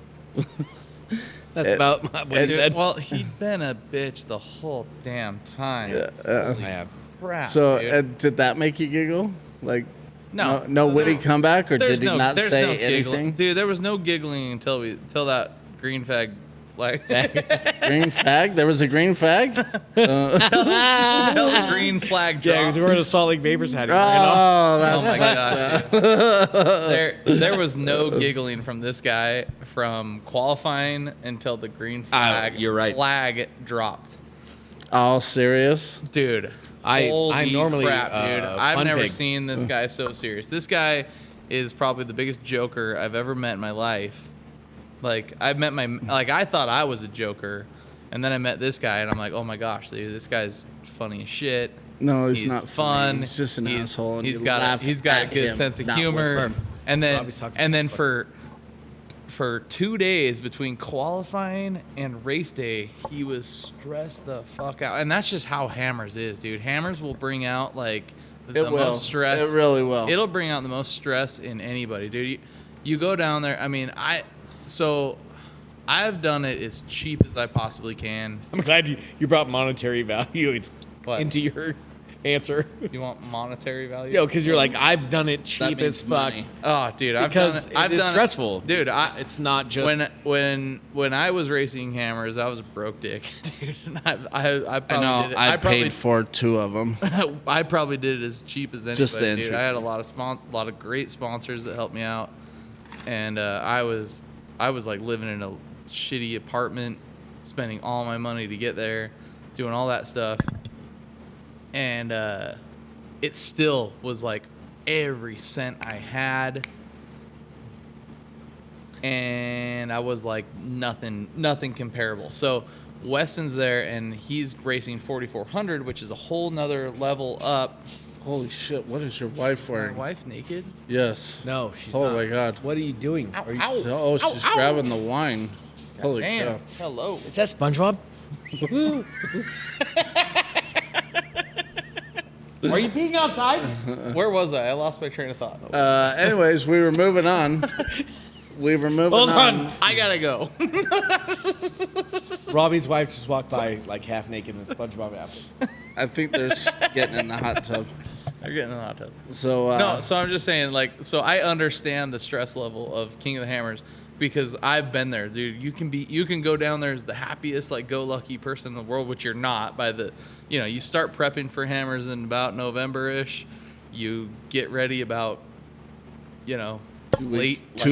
That's about what he Dude, said. well, he'd been a bitch the whole damn time. I have. Crap, So, dude. did that make you giggle? Like, No. no witty comeback, or There's did he not there's say no giggling. anything? Dude, there was no giggling until that green flag flag. Green flag? There was a green flag? Tell the green flag Yeah, drop. because we're in a Salt Lake Vapors hat. Right now. Oh, that's Oh my gosh. There was no giggling from this guy from qualifying until the green flag you're right. flag dropped. all serious. Dude. I holy normally, crap, dude. I've fun never pig. seen this guy so serious. This guy is probably the biggest joker I've ever met in my life. Like I thought I was a joker, and then I met this guy, and I'm like, oh my gosh, dude, this guy's funny as shit. No, he's not fun. funny. He's just an asshole. And He's you got laugh a at good him, sense of not humor. with him. Robbie's talking And then about for 2 days between qualifying and race day, he was stressed the fuck out. And that's just how Hammers is, dude. Hammers will bring out like the It will. most stress. It really will. It'll bring out the most stress in anybody, dude. You go down there. I mean, I've done it as cheap as I possibly can. I'm glad you brought monetary value What? into your answer. You want monetary value? Yo, because you're like, I've done it cheap means as fuck. money. Oh, dude, Because I've it's done stressful. it. Dude. It's not just When I was racing Hammers, I was a broke dick, dude. And I probably I know. did it. I probably paid for 2 of them. I probably did it as cheap as anybody, Just the dude. entry I had a lot of great sponsors that helped me out, and I was like living in a shitty apartment, spending all my money to get there, doing all that stuff, and it still was like every cent I had, and I was like nothing comparable. So Weston's there, and he's racing 4400, which is a whole nother level up. Holy shit! What is your wife My wearing? wife naked. Yes. no. She's Oh not. my god. What are you doing? Are you, Oh, she's grabbing the wine. Holy Damn. crap. Hello. is that SpongeBob? Are you peeing outside? Where was I? I lost my train of thought. Anyways, we were moving on. Hold on. I gotta go. Robbie's wife just walked by like half naked in a SpongeBob outfit. I think they're getting in the hot tub. They're getting in the hot tub. So No, so I'm just saying, like, so I understand the stress level of King of the Hammers because I've been there, dude. You can go down there as the happiest, like, go lucky person in the world, which you're not. You start prepping for Hammers in about November-ish. You get ready about, 2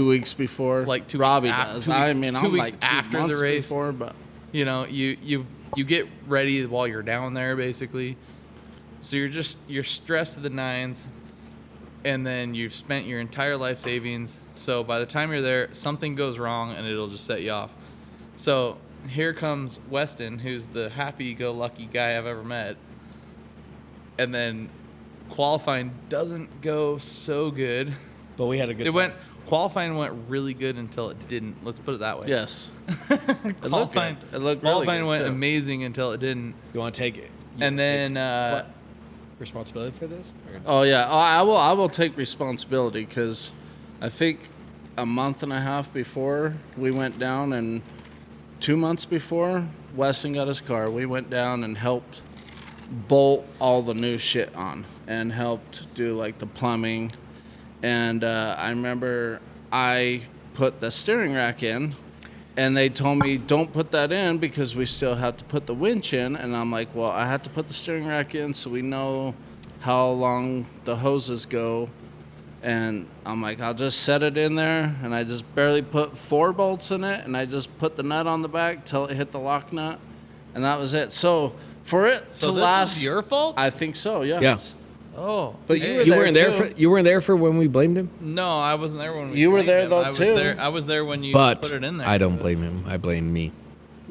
weeks before. like 2 Robbie weeks does. 2 weeks, I mean, 2 I'm weeks like 2 after the months race. before, but You get ready while you're down there, basically. So you're stressed to the nines, and then you've spent your entire life savings. So by the time you're there, something goes wrong, and it'll just set you off. So here comes Weston, who's the happy-go-lucky guy I've ever met, and then qualifying doesn't go so good. But we had a good time. Qualifying went really good until it didn't. Let's put it that way. yes. Qualifying, good. It looked really qualifying good, went too. amazing until it didn't. You want to take it? And then Responsibility for this? Oh yeah. Oh, I will take responsibility because I think a month and a half before we went down, and 2 months before Weston got his car, we went down and helped bolt all the new shit on and helped do like the plumbing. And I remember I put the steering rack in, and they told me don't put that in because we still have to put the winch in. And I'm like, well, I have to put the steering rack in so we know how long the hoses go. And I'm like, I'll just set it in there, and I just barely put 4 bolts in it, and I just put the nut on the back till it hit the lock nut, and that was it. So for it So to this last, was your fault? I think so. Yes. Yeah. Oh, But hey. were You there weren't there too. you weren't there for when we blamed him? No, I wasn't there when we. You were blamed there, him. though, I was too. There, I was there when you But put it in there. I don't blame him. I blame me.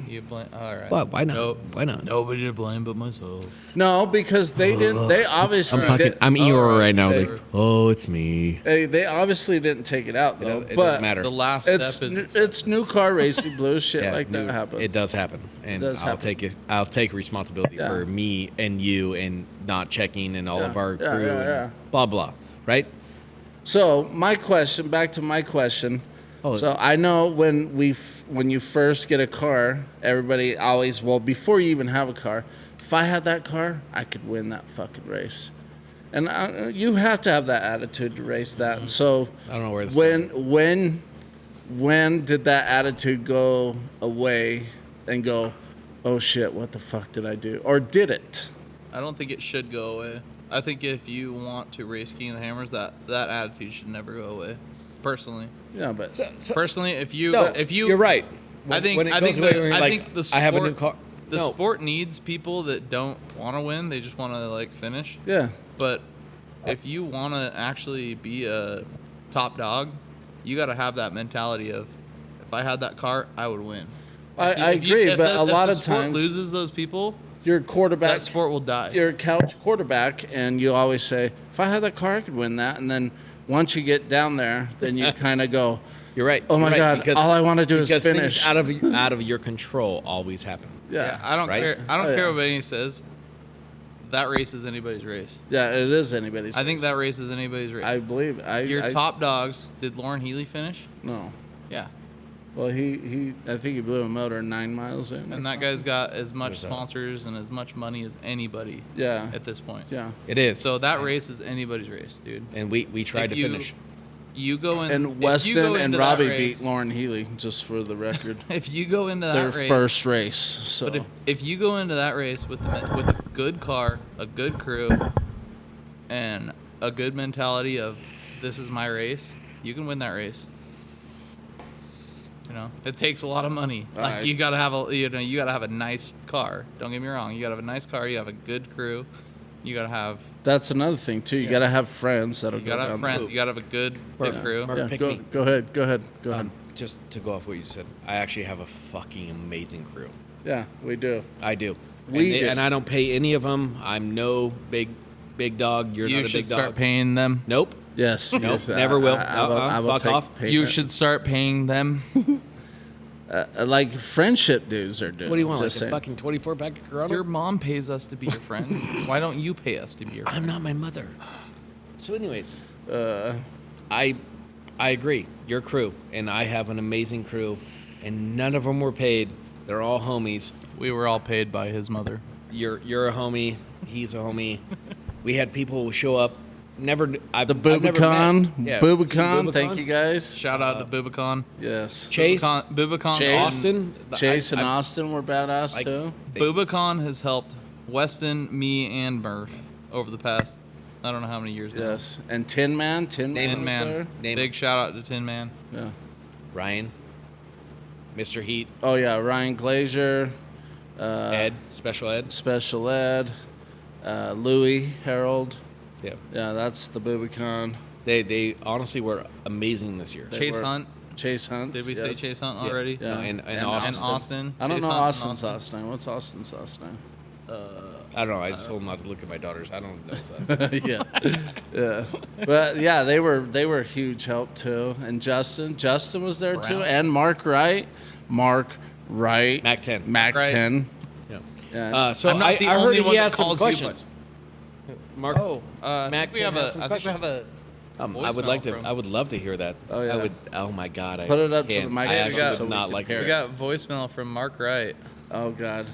You blame. All right. Well, why not? Nope. Why not? Nobody to blame but myself. No, because they didn't. They obviously. I'm Eeyore right now. Hey. Like, oh, it's me. They obviously didn't take it out though. It but doesn't matter. The last It's step is it's new car racing blues shit Yeah, like that no, happens. It does happen, and does I'll happen. take it. I'll take responsibility Yeah. for me and you and not checking and all Yeah, of our yeah, crew yeah, and blah blah. Right? So my question, back to my question. Oh. So I know when you first get a car, everybody always, well, before you even have a car, if I had that car, I could win that fucking race. And you have to have that attitude to race that. So I don't know where this. when when did that attitude go away and go, oh shit, what the fuck did I do? Or did it? I don't think it should go away. I think if you want to race King of the Hammers, that attitude should never go away. Personally. Yeah, but Personally, if you you're right. I think when it I goes think away, the, when you're I like, think the sport, I have a new car. The No. sport needs people that don't want to win. They just want to like finish. yeah. But if you want to actually be a top dog, you got to have that mentality of, if I had that car, I would win. I agree, but a lot of if the sport times loses those people, you're a quarterback. that sport will die. You're a couch quarterback, and you always say, if I had that car, I could win that. And then once you get down there, then you kind of go, You're right. oh my You're right, God, all I want to do is because finish. things out of your control always happen. Yeah, I don't Right? care. I don't Oh, care yeah. what anybody says. That race is anybody's race. yeah, it is anybody's. I think race. that race is anybody's race. I believe Your top dogs. Did Lauren Healy finish? No, Yeah. well, he I think he blew a motor 9 miles in. And that guy's got as much Where's that? sponsors and as much money as anybody Yeah, at this point. yeah. It is. So that race is anybody's race, dude. and we tried If to you- finish. You go in. And if you Weston go and into that Robbie race- beat Lauren Healy, just for the record. If you go into that Their race, first race. So but if you go into that race with a good car, a good crew, and a good mentality of, this is my race, you can win that race. You know, it takes a lot of money. Like Alright. you gotta have you gotta have a nice car. Don't get me wrong. You gotta have a nice car. You have a good crew. You gotta have that's another thing too. You got to have friends that'll you go gotta down have there. friends. You gotta have a good Mark, crew. Mark, Yeah, pick go, me. go ahead. Go ahead. Just to go off what you said, I actually have a fucking amazing crew. Yeah, we do. I do. We do. And I don't pay any of them. I'm no big dog. You're You not a should big start dog. paying them. Nope. Yes. Nope, yes, never will. I will Fuck take off. payment. You should start paying them. Like friendship dudes are doing. What do you want? Like Just a saying. fucking 24 pack of Corona? Your mom pays us to be your friend. Why don't you pay us to be your friend? I'm not my mother. So, anyways, Uh, I agree. Your crew and I have an amazing crew, and none of them were paid. They're all homies. We were all paid by his mother. You're a homie. He's a homie. We had people show up. Never. the I've never Boobacon. met- yeah, Boobacon. Boobacon. Thank you guys. Shout out to Bubicon. Yes. Chase, Bubicon. Chase. Austin, Chase and I- Austin were badass like- too. Bubicon has helped Weston, me, and Murf over the past, I don't know how many years now. Yes. And Tin Man. Tin Man. Tin was Man. there. Name Big it. shout out to Tin Man. Yeah. Ryan, Mr. Heat, Oh yeah, Ryan Glazier. Ed, Special Ed. Special Ed. Louis Harold. Yeah. Yeah, that's the Boobacon. They honestly were amazing this year. They Chase were- Hunt. Chase Hunt. Did we say yes. Chase Hunt Yeah. already? Yeah. No, and And Austin. Austin. I don't Chase know Hunt and Austin's last name. What's Austin's last name? I don't know. I just told him not to look at my daughters. I don't know. Yeah, yeah, but yeah, they were huge help too. And Justin was there too, Brown. and Mark Wright, Mac 10. Mac Wright. 10. Yeah. Yeah, So I'm not the I heard only he one that has some calls you, questions. Mark, I Mac think we 10 have has some I think we have a. I would voicemail like to. from- I would love to hear that. Oh, yeah. I would. Oh my God. I Put it up to can't. the mic I so actually we would not can like hear to We it. hear got voicemail from Mark Wright. Oh God,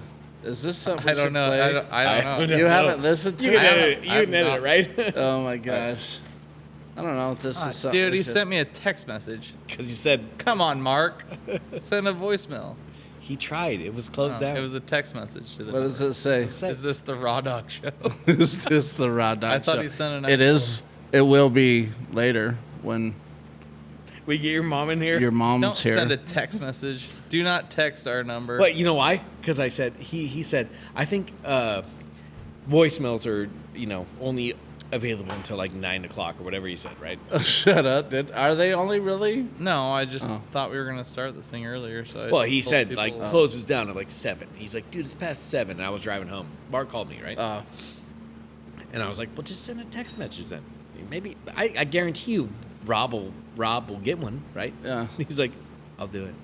is this something? we I don't should know. play? I don't know. You haven't listened to You can it? edit it. You I've can edit it, right? Oh my gosh, I don't know if this is something. Dude, we he should- sent me a text message. Because you said Come on, Mark. Send a voicemail. he tried. It was closed down. It was a text message to the. What does it say? Is this the Raw Dog Show? Is this the Raw Dog I thought Show? he sent an It is. It will be later when we get your mom in here. your mom's Don't here. send a text message. Do not text our number. But you know why? Because I said he said I think voicemails are only available until like 9 o'clock or whatever he said, right? Shut up, dude. Are they only really? No, I just Oh. thought we were gonna start this thing earlier. So. I Well, he told said people- like closes down at like 7. He's like, dude, it's past 7. And I was driving home. Mark called me, right? And I was like, well, just send a text message then. Maybe I guarantee you, Rob will get one, right? Yeah. He's like, I'll do it.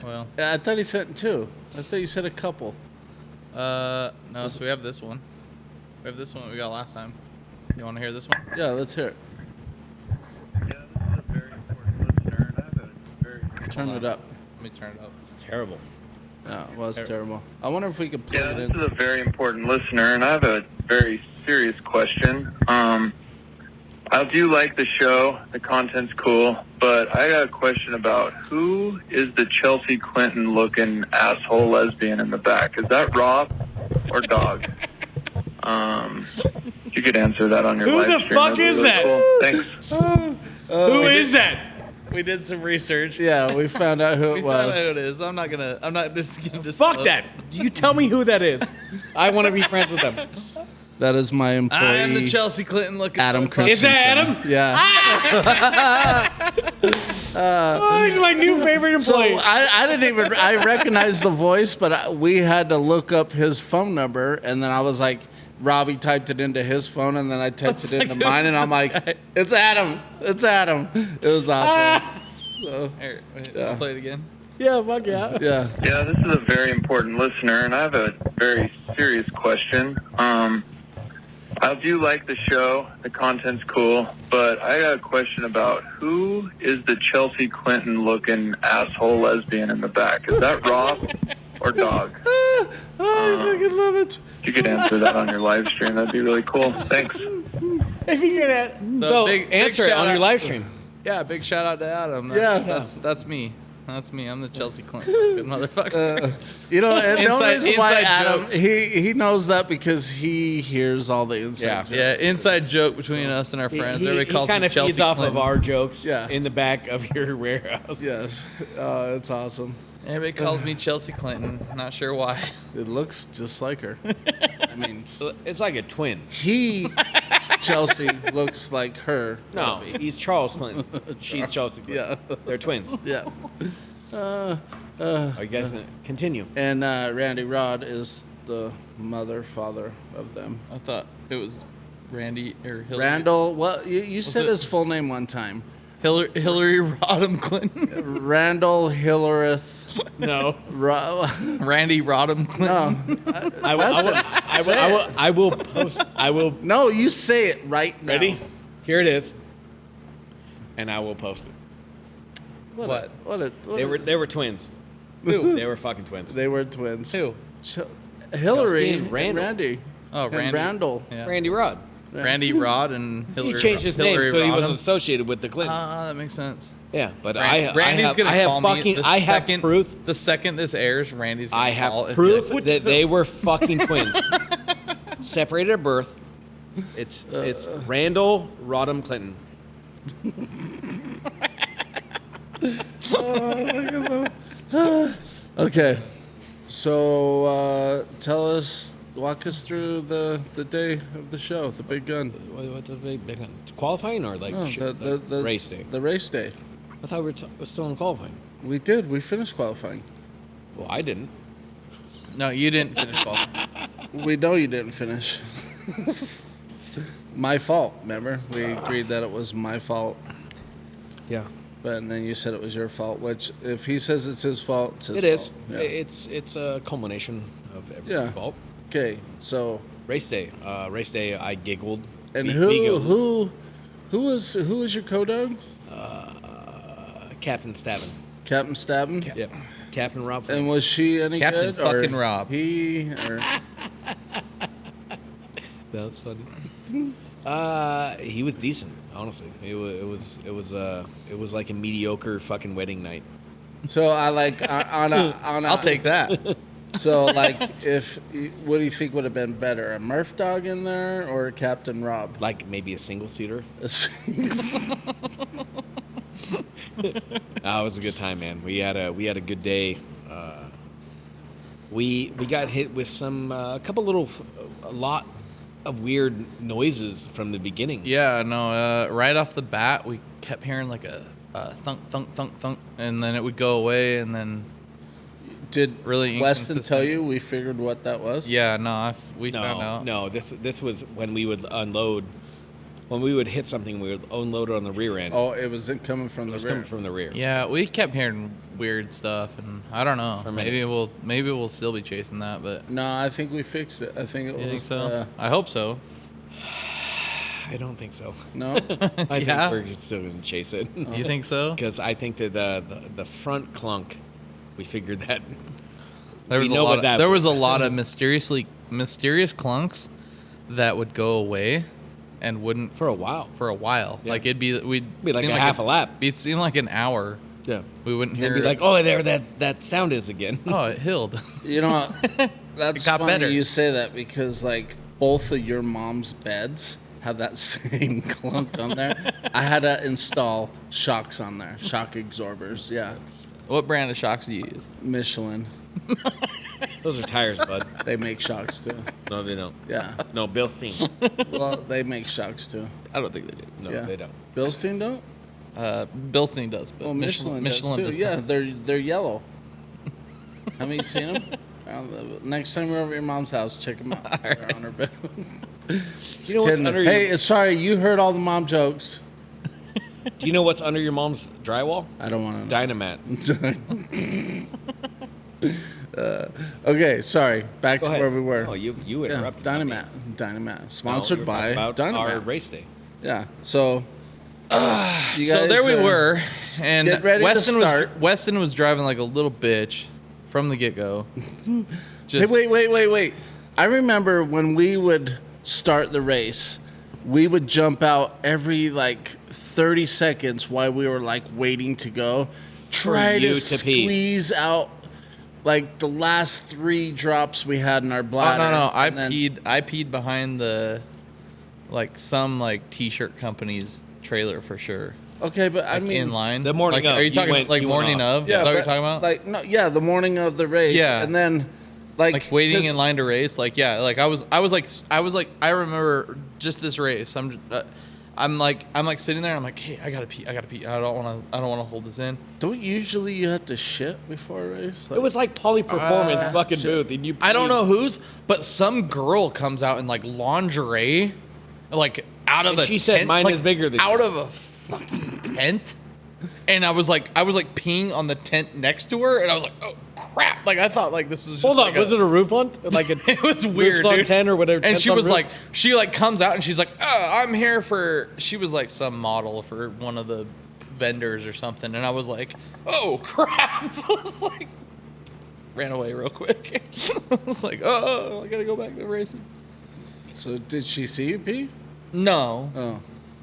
Well, Yeah, I thought he sent two. I thought you said a couple. no. So we have this one. We have this one that we got last time. You want to hear this one? Yeah, let's hear it. Yeah, this is a very important listener, and I have a very... Turn Hold it on. up. Let me turn it up. It's terrible. Yeah, it was terrible. I wonder if we could play Yeah, it this in. is a very important listener, and I have a very serious question. I do like the show. The content's cool. But I got a question about who is the Chelsea Clinton looking asshole lesbian in the back? Is that Rob or Dog? If you could answer that on your Who live the stream, fuck that'd be is really that? cool. Thanks. Who is that? We did some research. Yeah, we found out who We it found was. out who it is. I'm not just gonna Fuck that. You tell me who that is. I want to be friends with them. That is my employee. I am the Chelsea Clinton looking. Adam motherfucker. Christensen. Is that Adam? Yeah. Oh, he's my new favorite So employee. I didn't even I recognized the voice, but we had to look up his phone number, and then I was like, Robbie typed it into his phone, and then I typed it into mine, and I'm like, it's Adam, it's Adam. It was awesome. So, Here, wait, Yeah. I'll play it again. Yeah, fuck yeah. yeah. Yeah, this is a very important listener, and I have a very serious question. I do like the show. The content's cool. But I got a question about who is the Chelsea Clinton looking asshole lesbian in the back? Is that Rob or Dog? Oh, I fucking love it. If you could answer that on your live stream, that'd be really cool. Thanks. If you get it. So So, big answer it shout on your out- live stream. Yeah, big shout out to Adam. Yeah. That's me. That's me. I'm the Chelsea Clinton looking motherfucker. You know, and the only Inside- reason why inside Adam joke. he knows that because he hears all the inside. Yeah. jokes. Yeah, inside joke between us and our friends. Everybody calls kind me of Chelsea feeds off Clinton. of our jokes Yeah. in the back of your warehouse. Yes. It's awesome. Everybody calls me Chelsea Clinton. Not sure why. It looks just like her. I mean, It's like a twin. he Chelsea looks like her. No, Toby. he's Charles Clinton. She's Chelsea Clinton. Yeah. They're twins. Yeah. Are you guys going to continue? And Randy Rod is the father of them. I thought it was Randy or Hillary. Randall, what you said it- his full name one time. Hillary Rodham Clinton. Randall Hillerith. No. Randy Rodham Clinton. No, I will post. I will. no, you say it right now. Ready? Here it is. And I will post it. What? They were twins. Who? They were fucking twins. They were twins. Who? Hillary and Randall. Randy. Oh, And Randy. Randall. Yeah. Randy Rod. Randy Rod and Hillary. He changed his name Hillary so he Rodham. wasn't associated with the Clintons. That makes sense. Yeah, but Randy's gonna I have call fucking me. I have proof. The second this airs, Randy's gonna I call have and proof be like, that they were fucking twins, separated at birth. It's Randall Rodham Clinton. Okay, so walk us through the day of the show, the big gun. What's the big one? Qualifying or like No, the race day? The race day. I thought we were still in qualifying. We did. We finished qualifying. Well, I didn't. No, you didn't finish ball. We know you didn't finish. My fault. Remember, we agreed that it was my fault, Yeah, but then you said it was your fault. Which, if he says it's his fault, it's his it is. fault. Yeah. It's a culmination of everyone's Yeah. fault. Okay, so Race day. I giggled. and Me who was your co-dog? Captain Stabbin. Captain Stabbin. Yep. Captain Rob. And was she any Captain good? or fucking Rob. He or That's funny. He was decent, honestly. It was like a mediocre fucking wedding night. so I like on a I'll take that. So like what do you think would have been better, a Murf Dawg in there or Captain Rob? Like maybe a single seater. It was a good time, man. We had a good day. We got hit with a lot of weird noises from the beginning. Yeah, no. Right off the bat, we kept hearing like a thunk, thunk, thunk, thunk, and then it would go away, and then Did Really Weston tell inconsistent. you we figured what that was? yeah, no. We found out. No, this was when we would unload. When we would hit something, we would unload it on the rear end. Oh, it was coming from it the was rear. coming from the rear. Yeah, we kept hearing weird stuff, and I don't know. For a minute. Maybe we'll still be chasing that, but No, I think we fixed it. I think it you was. think so? I hope so. I don't think so. No. I Yeah? think we're still gonna chase it You think so? because I think that the front clunk, we figured that. There was We a know lot. what Of, that there was. was a lot of mysterious clunks that would go away, and wouldn't For a while. Yeah. Like it'd be we'd Be like seem a half a lap. It'd seem like an hour. Yeah. We wouldn't And hear then be like, oh, there that sound is again. oh, it hilled. You know what? That's It got funny better. you say that because like both of your mom's beds have that same clunk on there. I had to install shocks on there, shock absorbers. Yeah, What brand of shocks do you use? Michelin. Those are tires, bud. They make shocks too. No, they don't. Yeah. No, Bilstein. Well, they make shocks too. I don't think they do. No, Yeah. they don't. Bilstein don't? Bilstein does, but Well, Michelin does too. does Yeah, not. they're yellow. Haven't you seen them? Next time we're over at your mom's house, check them out. They're on her bed. You know what's Kidding. under Hey, your, sorry, you heard all the mom jokes. Do you know what's under your mom's drywall? I don't want to know. Dynamat. Okay, sorry. Back Go to ahead. where we were. Oh, you Yeah, interrupted. Dynamite. No, Sponsored we're by talking about our Dynamite. race day. Yeah. So. You So guys, there we were, and get ready to Weston start. Weston was driving like a little bitch from the get go. Hey, wait. I remember when we would start the race, we would jump out every like 30 seconds while we were like waiting to go. Try you to to pee. squeeze out like the last 3 drops we had in our Oh bladder. no! I and then- peed behind the some t-shirt company's trailer for sure. Okay, but I Like mean, in line. The morning like, of, Are you you talking went- like you went morning off. of? yeah, Is that what but, you're talking about? Like no, yeah, the morning of the race. Yeah. and then Like waiting 'cause- in line to race. Like yeah, like I was like I remember just this race. I'm like sitting there. I'm like, hey, I gotta pee. I don't want to hold this in. Don't usually you have to shit before a race? It was like Poly Performance fucking shit. booth. And you, I don't know whose, but some girl comes out in like lingerie, like out of And a she said, tent, "Mine like, is bigger than out yours." of a fucking tent." And I was like peeing on the tent next to her, and I was like, "Oh crap!" Like I thought like this was. Just Hold on, like was it a roof on? Like a It was weird, roof's on dude. 10 or whatever. And 10's she on was roof? like, she like comes out and she's like, "Oh, I'm here for." She was like some model for one of the vendors or something, and I was like, "Oh crap!" I was like, ran away real quick. I was like, "Oh, I gotta go back to racing." So did she see you pee? No, Oh.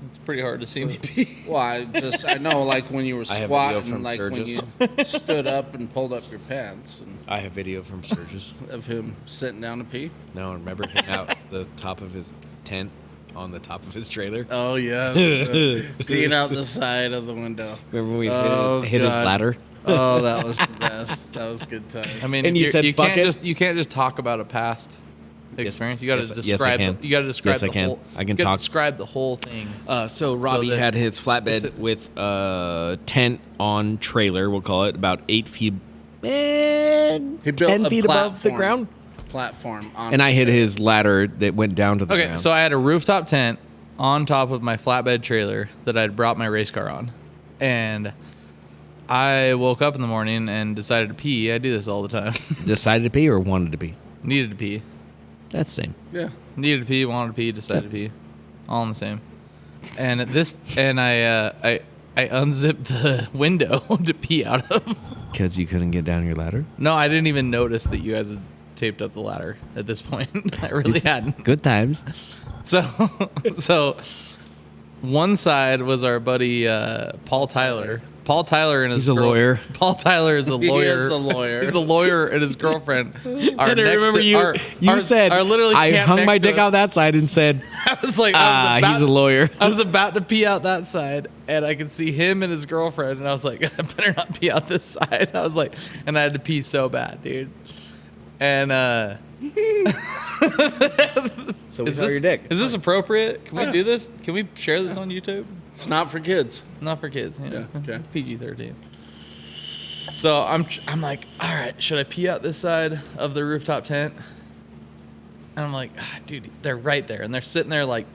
it's pretty hard to see me pee. Well, I know, like when you were I have video squatting, from like when Sturgis. you stood up and pulled up your pants, and I have video from Sturgis. of him sitting down to pee. No, remember him out the top of his tent on the top of his trailer? Oh yeah, peeing out the side of the window. Remember when we Oh, hit his God. ladder? Oh, that was the best. That was a good time. I mean, And you said, "Fuck it"? you can't just talk about a past experience. You got to Yes, yes, I describe. can. You got to describe Yes, I the can. whole. I can you gotta talk. Describe the whole thing. So Robbie that- had his That's flatbed it. with tent on trailer, we'll call it, about 8 feet, and He built 10 a feet above the platform. ground. Platform on. And I hit his ladder that went down to the Okay, ground. so I had a rooftop tent on top of my flatbed trailer that I'd brought my race car on, and I woke up in the morning and decided to pee. I do this all the time. Decided to pee or wanted to pee? Needed to pee. That's the same. Yeah. Needed to pee. Wanted to pee. Decided to pee. All in the same. And I unzipped the window to pee out of. Because you couldn't get down your ladder? No, I didn't even notice that you guys had taped up the ladder at this point. I really hadn't. Good times. So one side was our buddy Paul Tyler. Paul Tyler and his He's a lawyer. Paul Tyler is a He lawyer. is a lawyer. He's a lawyer, and his girlfriend are And I next remember to, you, are, you are, said, are literally I camped hung next my to dick us. out that side and said, I was like, I was about, he's a lawyer. I was about to pee out that side, and I could see him and his girlfriend, and I was like, I better not pee out this side. I was like, and I had to pee so bad, dude. And So we is saw this, your dick. is this appropriate? Can we do this? Can we share this on YouTube? It's not for kids. Not for kids. Yeah, okay. It's PG-13. So I'm like, all right, should I pee out this side of the rooftop tent? And I'm like, dude, they're right there, and they're sitting there like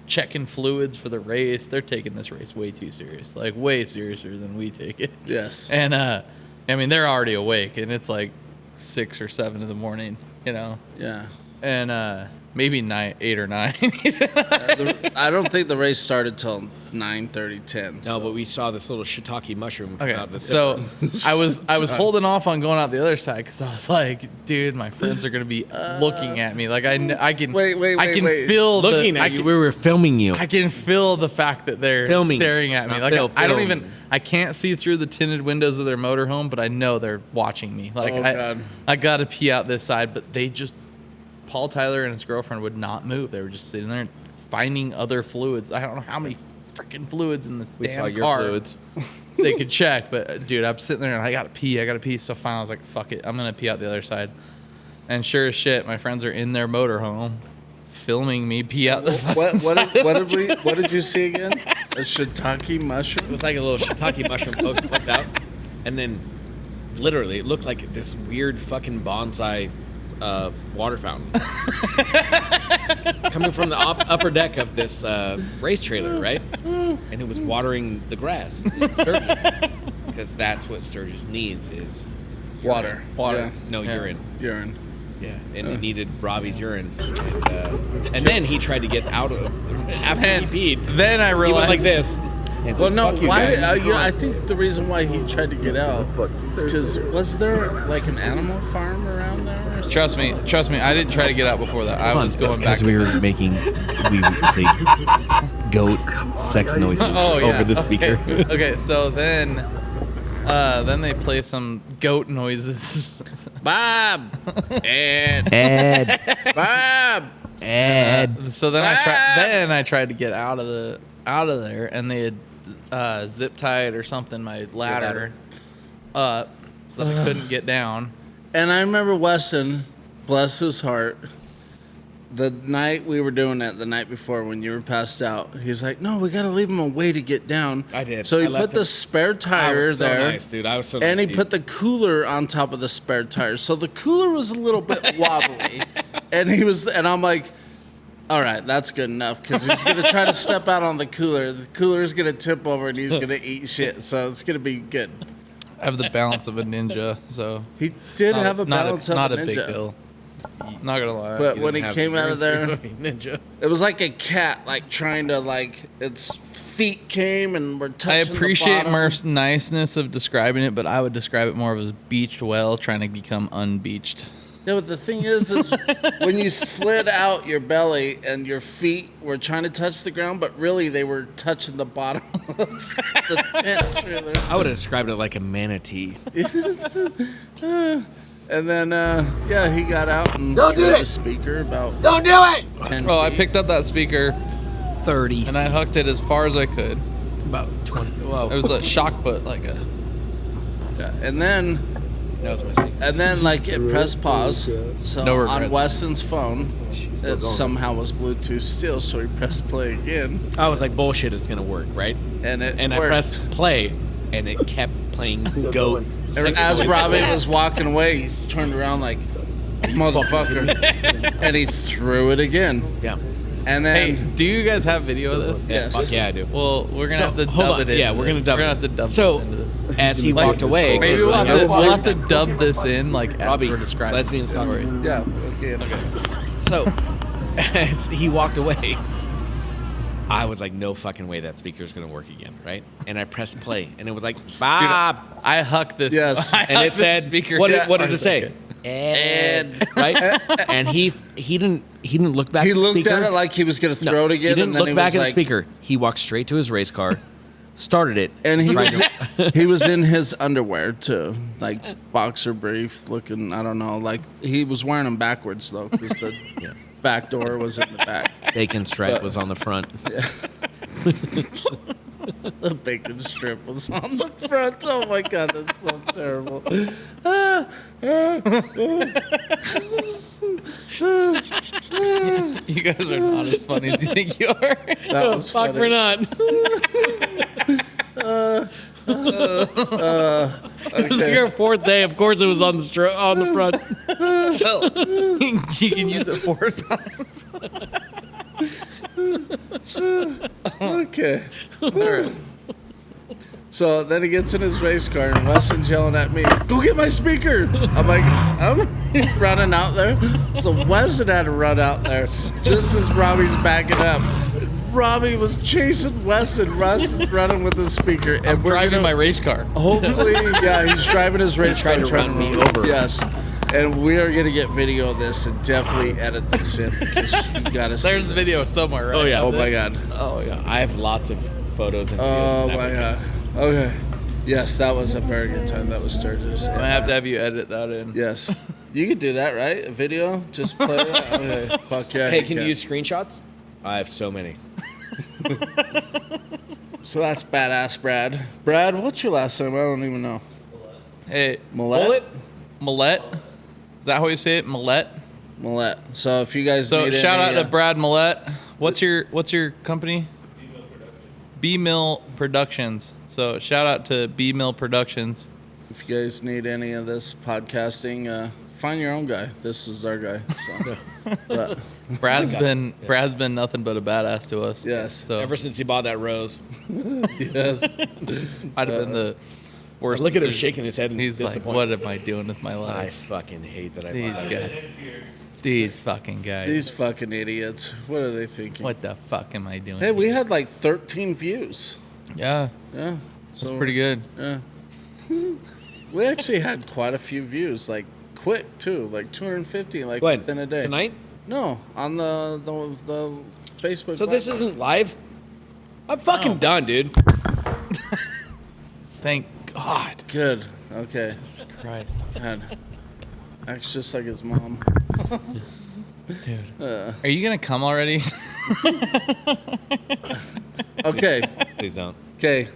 checking fluids for the race. They're taking this race way too serious, like way seriouser than we take it. Yes. And I mean, they're already awake, and it's like 6 or 7 in the morning, you know. Yeah. And maybe 8 or 9. I don't think the race started till 9:30, 10. No, but we saw this little shiitake mushroom. Okay, out the so I was holding off on going out the other side because I was like, dude, my friends are gonna be looking at me. Like I can feel looking at you. We were filming you. I can feel the fact that they're staring at me. Like I don't even. I can't see through the tinted windows of their motorhome, but I know they're watching me. Like I gotta pee out this side, but they just. Paul Tyler and his girlfriend would not move. They were just sitting there finding other fluids. I don't know how many freaking fluids in this damn saw your car fluids. they could check. But, dude, I'm sitting there and I got to pee. So finally I was like, fuck it. I'm going to pee out the other side. And sure as shit, my friends are in their motorhome filming me pee out the What did you see again? A shiitake mushroom? It was like a little shiitake mushroom poked out. And then, literally, it looked like this weird fucking bonsai water fountain coming from the upper deck of this race trailer, right? And it was watering the grass, Sturgis, because that's what Sturgis needs is Water. Yeah. No, urine. Urine. Yeah, and he needed Robbie's urine, and then he tried to get out of after he peed. Then I He went realized like this. And Well, said, no. "Fuck you Why? guys." I think the reason why he tried to get out is because was there like an animal farm around there? Or Trust me. I didn't try to get out before that. I was going back. because we were making goat sex noises over the speaker. Okay, so then they play some goat noises. Bob. Ed. Bob. So then I tried to get out of there, and they had zip tied or something my ladder up so that I couldn't get down. And I remember Weston, bless his heart, the night we were doing it, the night before when you were passed out, he's like, no, we got to leave him a way to get down. I did. So he I left put the him. spare tire I was so there. nice, dude. I was so nice. And he to you. put the cooler on top of the spare tire. So the cooler was a little bit wobbly. And I'm like, all right, that's good enough because he's going to try to step out on the cooler. The cooler's going to tip over and he's going to eat shit. So it's going to be good. I have the balance of a ninja, so He did have a balance of not a a big ninja. deal. Not gonna lie. But You when didn't he have came out of there, ninja. it was like a cat, like trying to, like, its feet came and were touching I appreciate the bottom. Murph's niceness of describing it, but I would describe it more of as a beached whale trying to become unbeached. Yeah, but the thing is when you slid out your belly and your feet were trying to touch the ground, but really they were touching the bottom of the tent trailer. I would have described it like a manatee. And then, he got out and threw the speaker about 10 Oh, I feet. picked up that speaker 30. and I hucked it as far as I could. About 20. Well, It was a shock put, like a. Yeah, and then that was my speaker. like, it pressed pause. So No on regrets. Weston's phone, it somehow was Bluetooth still, so he pressed play again. I was like, bullshit, it's gonna work, right? And it And I worked. pressed play, and it kept playing goat. And as Robbie was walking away, he turned around like, motherfucker. And he threw it again. Yeah. And Hey, then, do you guys have video of this? yes. Fuck yeah, I do. Well, we're gonna So, have to hold dub on. it in. Yeah, we're gonna dub We're it. gonna have to dub So, this into this. as he Like, walked away, maybe we'll have to dub this in, like, Robbie, after we're describing let's be in the story. Yeah, okay. So, as he walked away, I was like, no fucking way that speaker's gonna work again, right? And I pressed play, and it was like, Bob, I hucked this. Yes. I and it hucked this said, speaker. what Yeah, did for it a say? second. Ed, right? And he didn't look back. He at the looked speaker. at it like he was going to No, throw it again. He didn't and then look he back was at like, the speaker. He walked straight to his race car, started it, And he tried was to- he was in his underwear too, like boxer brief looking. I don't know, like he was wearing them backwards though, because the back door was in the back. bacon stripe was on the front. The bacon strip was on the front. Oh my god, that's so terrible. You guys are not as funny as you think you are. That was Fuck, funny. we're not. It was like our fourth day. Of course, it was on the on the front. You can use it 4 times. Okay. All right. So then he gets in his race car, and Weston's yelling at me, "Go get my speaker!" I'm like, I'm running out there. So Weston had to run out there just as Robbie's backing up. Robbie was chasing Weston. Russ is running with the speaker. And I'm driving my race car. Hopefully, yeah, he's driving his race car. Trying to run me over. Yes. And we are going to get video of this and definitely edit this in because you got to see There's this. video somewhere, right? Oh, yeah. Oh, my God. Oh yeah, I have lots of photos and videos. Oh, of that my one. God. Okay. Yes, that was a very good time. That was Sturgis. I have to have you edit that in. Yes. You could do that, right? A video? Just play it? Okay. Fuck yeah. Hey, can you use screenshots? I have so many. So that's badass, Brad. Brad, what's your last name? I don't even know. Hey, Millet? Millet? Is that how you say it? Millet? Millet. So if you guys So need shout any, out to Brad Millet. What's your company? B Mill Productions. So shout out to B Mill Productions. if you guys need any of this podcasting, find your own guy. This is our guy. So. But, Brad's been nothing but a badass to us. yes. So Ever since he bought that rose, Yes. I'd have been the worst. look at him decision. shaking his head. In He's like, disappointment. what am I doing with my I life? fucking hate that I These bought that. guys. These fucking guys. These fucking idiots. What are they thinking? What the fuck am I doing? Hey, we had like 13 views. Yeah, Yeah. that's pretty good. Yeah. We actually had quite a few views, like quick too, like 250, like When? within a day. Tonight? No, on the Facebook. So this isn't live? I'm fucking done, dude. Thank God. good. Okay. Jesus Christ. God. Acts just like his mom. Dude. Uh, Are you gonna come already? okay. Please don't. Okay.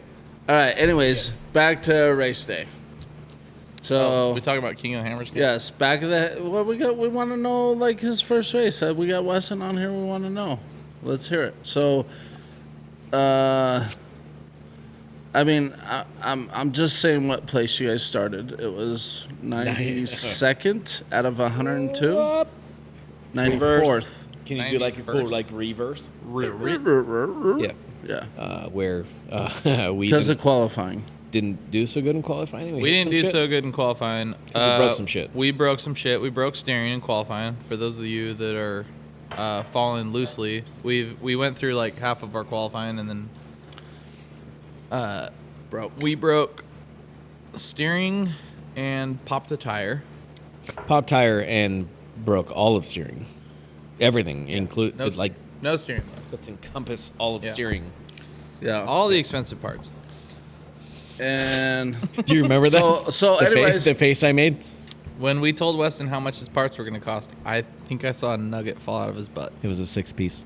All right. Anyways, back to race day. So we talking about King of the Hammers? yes, back of the. What we got? We want to know like his first race. We got Weston on here. We want to know. Let's hear it. So, I mean, I'm just saying what place you guys started. It was 92nd out of 102. 94th. Can you do like a cool like reverse? Yeah. Yeah. Yeah. Where we Because of qualifying. didn't do so good in qualifying. We didn't do so good in qualifying. We broke some shit. We broke some shit. We broke steering in qualifying. For those of you that are following loosely, we went through like half of our qualifying and then we broke steering and popped a tire. Pop tire and broke all of steering. Everything include No, like no steering wheel. let's encompass all of Yeah. steering. Yeah. All the expensive parts. And Do you remember that? so the anyways, the face I made. When we told Weston how much his parts were going to cost, I think I saw a nugget fall out of his butt. It was a 6-piece.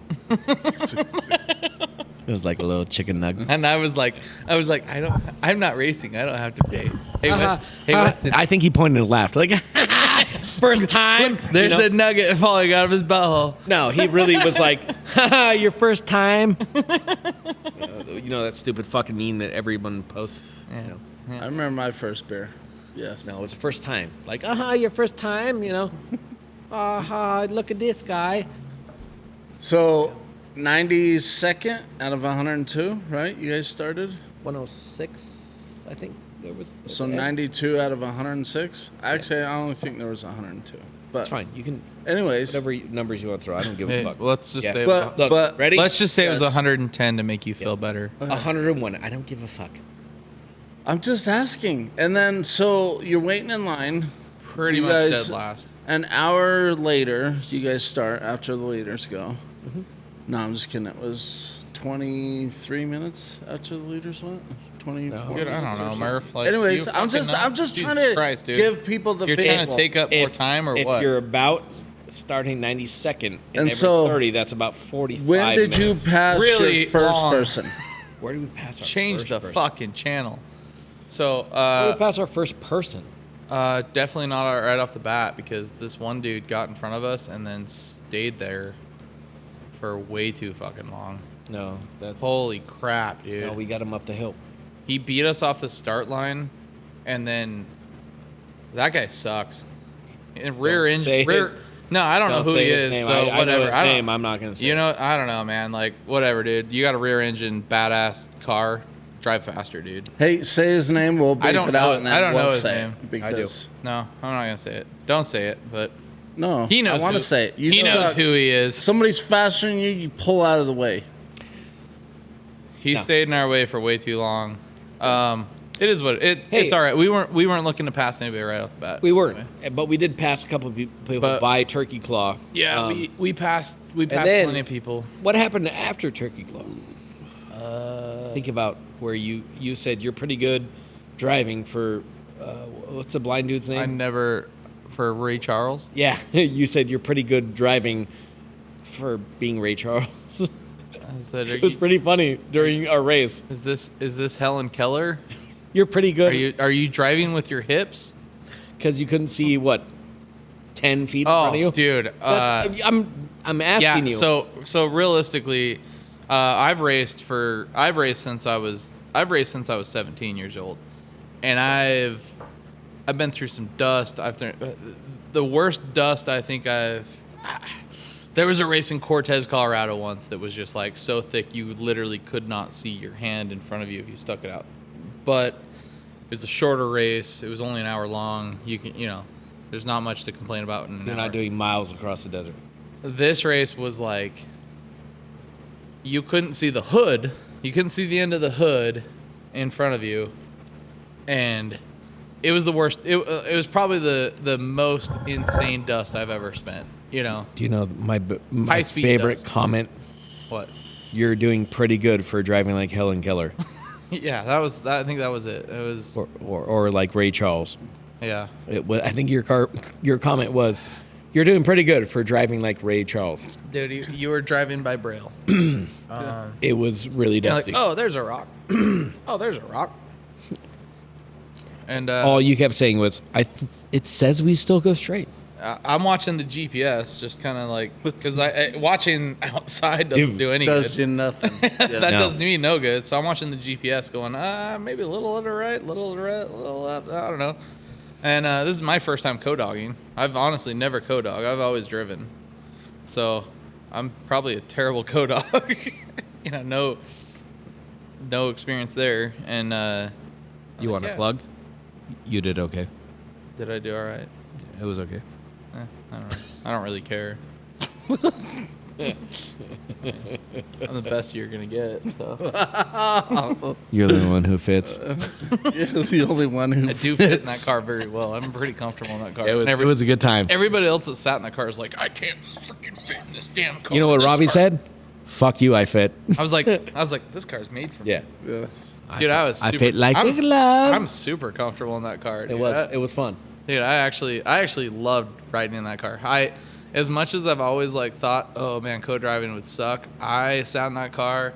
It was like a little chicken nugget. And I was like, I'm not racing. I don't have to pay. Hey, Weston. I think he pointed and laughed. Like, first time. There's You know? a nugget falling out of his butthole. No, he really was like, haha, your first time. You know that stupid fucking meme that everyone posts? Yeah. You know? I remember my first beer. Yes. No, it was the first time. Like, your first time, you know? Look at this guy. So 92nd out of 102, right? You guys started. 106, I think there was. So 92 out of 106. Actually, I only think there was 102. But That's fine. You can, anyways, whatever numbers you want to throw. I don't give a Hey, fuck. let's just Yes. say, But- Look, but- ready? let's just say it was Yes. 110 to make you feel better. 101. I don't give a fuck. I'm just asking. And then so you're waiting in line. Pretty You much guys- dead last. An hour later, you guys start after the leaders go. No, I'm just kidding. It was 23 minutes after the leaders went. 24. Dude, I minutes don't or know, so. Murph. Like, Anyways, you I'm fucking know? just Jesus trying to Christ, dude. give people the You're trying to visual. take up more time or if what? you're about starting 92nd and every so, 30, that's about 45 When did minutes. you pass Really your first long. person? Where did we pass our Change first the person? fucking channel. So, Where did we pass our first person? definitely not right off the bat because this one dude got in front of us and then stayed there for way too fucking long. No, that. Holy crap, dude. No, we got him up the hill. He beat us off the start line, and then that guy sucks. And rear Don't say engine. his- No, I don't know Don't who say he his is. name. So I know whatever. his I name. I'm not gonna say. You know, I don't know, man. Like whatever, dude. You got a rear engine, badass car. drive faster, dude. Hey, say his name. We'll beep I don't it know. out, and then I don't we'll know his say name. it because No, I'm not gonna say it. Don't say it, but no, he knows. I want to who- say it. You he know knows who he is. Somebody's faster than you. You pull out of the way. He stayed in our way for way too long. It is what Hey. it's all right. We weren't looking to pass anybody right off the bat. We weren't, but we did pass a couple of people But- by Turkey Claw. Yeah, we passed then- plenty of people. What happened after Turkey Claw? Think about where you said you're pretty good driving for what's the blind dude's name? I never for Ray Charles. Yeah, you said you're pretty good driving for being Ray Charles. I said, It was pretty funny during our race. is this Helen Keller? You're pretty good Are you driving with your hips? because you couldn't see what 10 feet in front Oh, of you. dude. I'm asking you. So realistically, I've raced since I was 17 years old, and I've been through some dust. The worst dust I think there was a race in Cortez, Colorado once that was just like so thick you literally could not see your hand in front of you if you stuck it out. But it was a shorter race. It was only an hour long. There's not much to complain about in an You're hour. not doing miles across the desert. This race was like you couldn't see the hood. You couldn't see the end of the hood in front of you, and it was the worst. It was probably the most insane dust I've ever spent. You know Do you know my High-speed favorite dust. comment? what? You're doing pretty good for driving like Helen Keller Yeah, I think that was it. It was or like Ray Charles. yeah. I think your comment was, "You're doing pretty good for driving like Ray Charles." Dude, you were driving by Braille. It was really You're like, dusty. oh, there's a rock. Oh, there's a rock. And All you kept saying was, "It says we still go straight." I'm watching the GPS, just kind of like because watching outside doesn't do any Does good. you nothing. That Yeah. does me no good. So I'm watching the GPS, going, maybe a little to the right, little to the right, a little left. I don't know. And this is my first time co-dogging. I've honestly never co-dog. I've always driven. So I'm probably a terrible co-dog. No experience there. And You want to plug? You did okay. did I do all right? It was okay. I don't know. I don't really care. I'm the best you're gonna get. So. You're the one who fits. You're the only one who I do fit in that car very well. I'm pretty comfortable in that car. It was, And it was a good time. everybody else that sat in that car is like, I can't freaking fit in this damn car. You know what This Robbie car-" said? Fuck you, I fit. I was like, this car's made for me. Yeah. Yes. Dude, I was. I Super, fit like I'm, a glove. I'm super comfortable in that car. Dude. It was fun. Dude, I actually loved riding in that car. As much as I've always like thought, oh man, co-driving would suck. I sat in that car.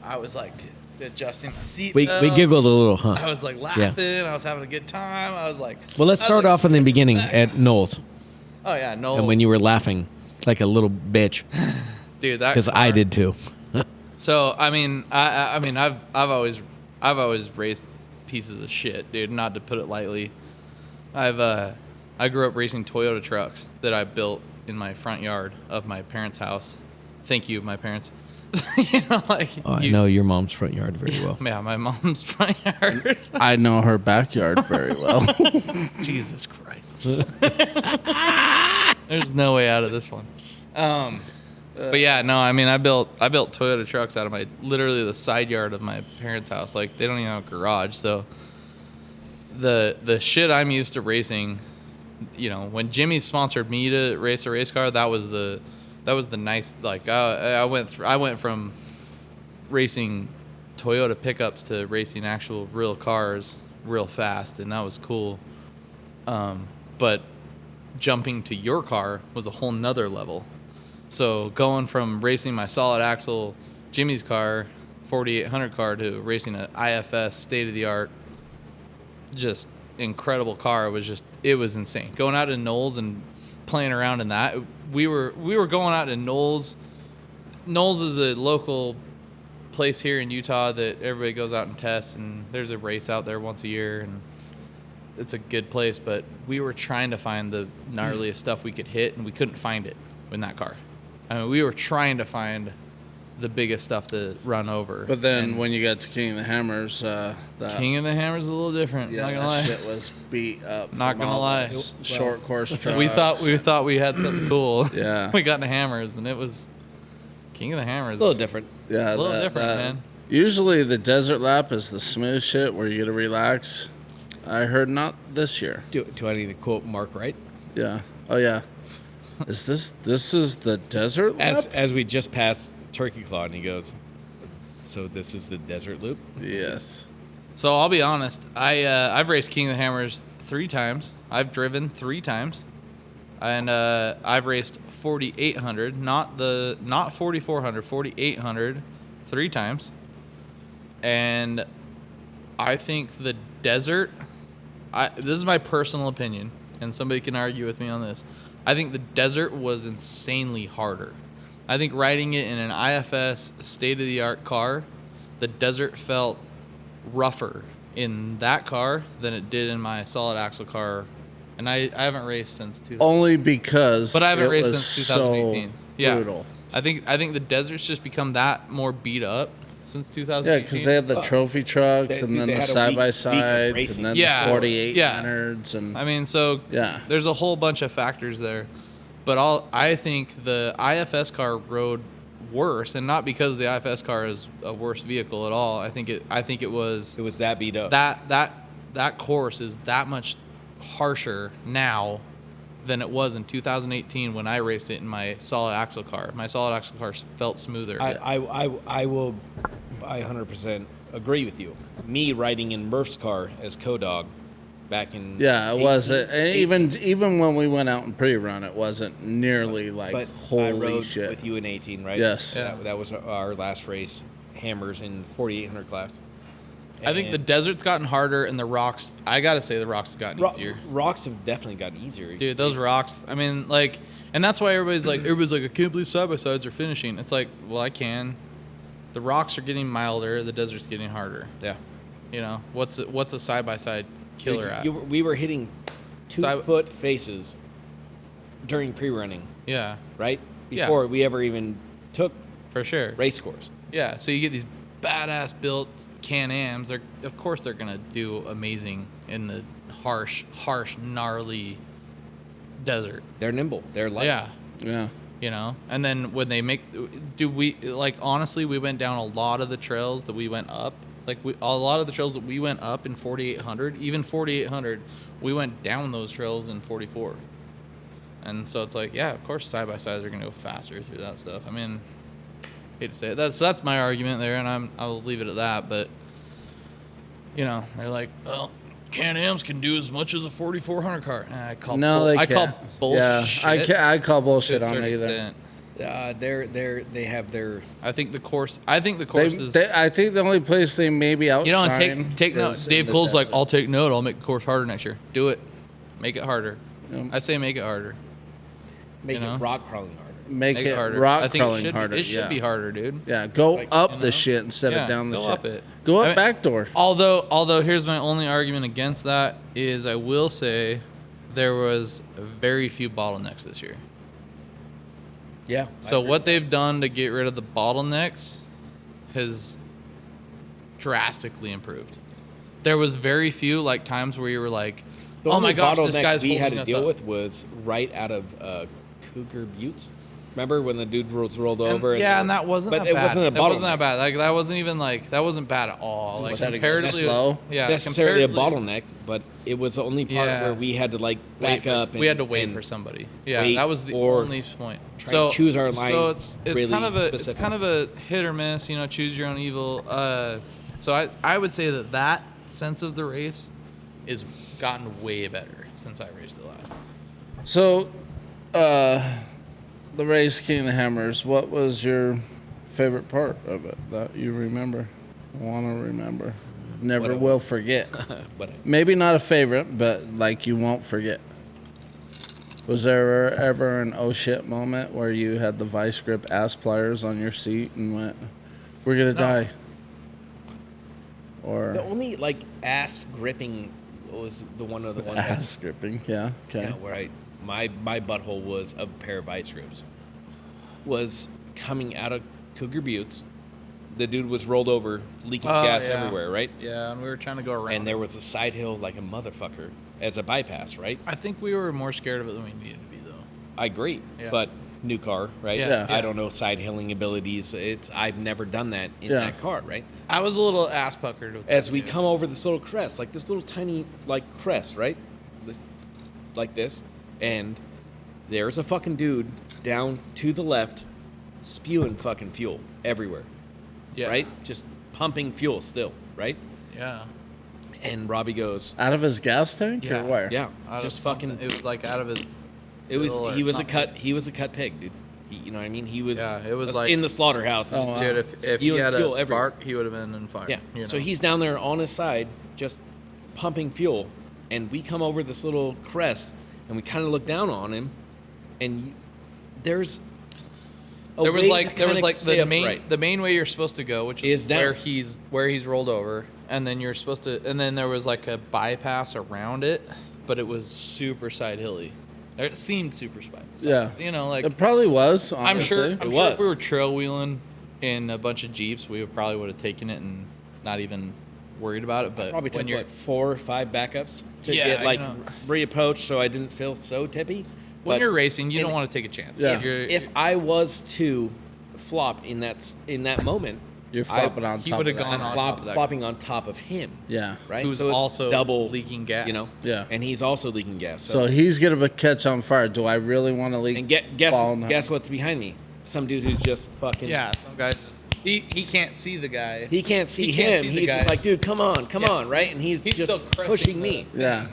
I was like adjusting my seat. We giggled a little, huh? I was like laughing. I was having a good time. I was like, Well, let's I was start like, off in the beginning at Knowles, oh yeah, no. and when you were laughing like a little bitch, dude, that because I car- did too. So I mean, I've always raced pieces of shit, dude. Not to put it lightly. I grew up racing Toyota trucks that I built in my front yard of my parents' house. Thank you, my parents. Oh, I know your mom's front yard very well. Yeah, my mom's front yard. I know her backyard very well. Jesus Christ. There's no way out of this one. But yeah, no, I mean, I built Toyota trucks out of literally the side yard of my parents' house. Like, they don't even have a garage. So the shit I'm used to racing, when Jimmy sponsored me to race a race car, that was the nice, like, I went from racing Toyota pickups to racing actual real cars real fast, and that was cool. But jumping to your car was a whole nother level. So going from racing my solid axle Jimmy's car, 4800 car, to racing an IFS state-of-the-art, just incredible car, it was insane. Going out to Knowles and playing around in that, we were going out to Knowles. Knowles is a local place here in Utah that everybody goes out and tests, and there's a race out there once a year, and it's a good place. But we were trying to find the gnarliest stuff we could hit, and we couldn't find it in that car. I mean, we were trying to find the biggest stuff to run over. But then And when you got to King of the Hammers, King of the Hammers is a little different. yeah, not gonna that lie. shit was beat up. Not from gonna all lie. those short course trucks. We thought we had something cool. Yeah. We got into Hammers, and it was King of the Hammers. A little different. Yeah, A little different, man. Usually the desert lap is the smooth shit where you get to relax. I heard not this year. Do I need to quote Mark Wright? Yeah. Oh yeah. This is the desert lap? As we just passed Turkey Claw, and he goes, "So this is the desert loop?" Yes. So I'll be honest. I've raced King of the Hammers 3 times. I've driven 3 times, and I've raced 4,800, not 4,400, 4,800, 3 times. And I think the desert. This is my personal opinion, and somebody can argue with me on this. I think the desert was insanely harder. I think riding it in an IFS state-of-the-art car, the desert felt rougher in that car than it did in my solid axle car. And I haven't raced since 2000. Only because But I haven't it raced was since 2018. So Yeah. brutal. I think the desert's just become that more beat up since 2018. Yeah, because they had the trophy trucks and then they the had a side by week of sides racing. and then Yeah. the 48 Yeah. innards and I mean, so Yeah. there's a whole bunch of factors there. But I think the IFS car rode worse, and not because the IFS car is a worse vehicle at all. I think it was It was that beat up. that course is that much harsher now than it was in 2018 when I raced it in my solid axle car. My solid axle car felt smoother. I 100% agree with you. Me riding in Murf's car as co-dog back in yeah, it 18 wasn't. And even when we went out in pre-run, it wasn't nearly like but I holy rode shit. with you in 18, right? Yes. Yeah. That was our last race, Hammers in 4,800 class. I think the And desert's gotten harder, and the rocks. I gotta say, the rocks have gotten easier. rocks have definitely gotten easier. Dude, those rocks. I mean, like, and that's why everybody's like, I can't believe side by sides are finishing. It's like, well, I can. The rocks are getting milder. The desert's getting harder. Yeah. You know, what's a side by side killer at? We were hitting 2-foot faces during pre-running, Yeah, right? Yeah. Before we ever even took for sure. race course. Yeah, so you get these badass built Can-Ams. Of course they're gonna do amazing in the harsh, gnarly desert. They're nimble. They're light. Yeah. Yeah. You know, and then when they honestly, we went down a lot of the trails that we went up. A lot of the trails that we went up in 4,800, even 4,800, we went down those trails in 44. And so it's like, yeah, of course side by sides are gonna go faster through that stuff. I mean, hate to say it. That's my argument there, and I'll leave it at that. But you know, they're like, well, Can-Ams can do as much as a 4,400 car. I call bullshit. Yeah, I call to a bullshit on certain either. extent. They have their. I think the course is. I think the only place they maybe outshine. You know, and take note. is in Dave the Cole's like, desert. I'll take note. I'll make the course harder next year. Do it. Make it harder. Yeah. I say make it harder. Make You know? it rock crawling harder. Make it harder. rock I think crawling it should harder. Be, it should yeah. be harder, dude. Yeah, go up you the know? shit instead Yeah, of down the go shit. up it. Go up I mean, back door. Although here's my only argument against that is I will say there was very few bottlenecks this year. Yeah. So what they've done to get rid of the bottlenecks has drastically improved. There was very few like times where you were like, The oh only my gosh, this bottleneck guy's we had holding to us deal up. with was right out of Cougar Buttes. Remember when the dude rolled And- over? yeah, and that wasn't but that it bad. wasn't a That wasn't bottleneck. that bad. Like that wasn't even like that wasn't bad at all. Like Was that comparatively slow? Yeah, necessarily a comparatively- bottleneck, but it was the only part Yeah. where we had to like wait back for- up. we had to and- wait and for somebody. Yeah, wait that was the or only point. try to choose our line So it's really kind of a specific. hit or miss. You know, choose your own evil. So I would say that sense of the race is gotten way better since I raced it last. So, the race King of the Hammers, what was your favorite part of it that you remember? Want to remember? Never What- will forget. but Maybe not a favorite, but like you won't forget. Was there ever an oh shit moment where you had the vice grip ass pliers on your seat and went, we're going to die? the Or only like ass gripping was the one of the ones that- ass gripping, yeah, okay. yeah, where my butthole was a pair of vice grips. Was coming out of Cougar Buttes. The dude was rolled over, leaking gas everywhere, right? Yeah, and we were trying to go around. And there was a side hill like a motherfucker as a bypass, right? I think we were more scared of it than we needed to be, though. I agree, Yeah. but new car, right? Yeah. I don't know side hilling abilities. I've never done that in that car, right? I was a little ass puckered with As that, we dude. come over this little crest, like this little tiny like crest, right? Like this, and there's a fucking dude down to the left, spewing fucking fuel everywhere. Yeah. Right? Just pumping fuel still, right? Yeah. And Robbie goes, Out of his gas tank Yeah. or where? yeah, Out just of fucking. something. It was like out of his. It was fill or he was something. he was a cut pig, dude. You know what I mean? He was. Yeah, it was like- in the slaughterhouse. Oh, wow. Dude, if he Spewing had a fuel everywhere. spark, he would have been in fire. Yeah. you know? So he's down there on his side, just pumping fuel, and we come over this little crest, and we kind of look down on him, and there's. There was like the main way you're supposed to go, which is Is down. where he's rolled over, and then you're supposed to, and then there was like a bypass around it, but it was super side hilly. It seemed super side. Yeah. You know, like It probably was, I'm honestly. sure. It I'm sure was. if we were trail wheeling in a bunch of Jeeps, we probably would have taken it and not even worried about it. But Probably took when you're what 4 or 5 backups to Yeah, get like you know. reapproached, so I didn't feel so tippy. when But you're racing, you in- don't want to take a chance. Yeah. If if I was to flop in that moment, You're flopping on he top would've of that. gone I'm on top of that. flopping on top of him. Yeah. Right. Who's so it's also double leaking gas. You know. Yeah. And he's also leaking gas. So he's going to catch on fire. Do I really want to leak? and guess what's behind me? Some dude who's just fucking. Yeah, some guy just, he can't see the guy. He can't see He can't him. see the He's just guy. like, dude, come on, Yeah. right? And he's just still cresting pushing me. Yeah.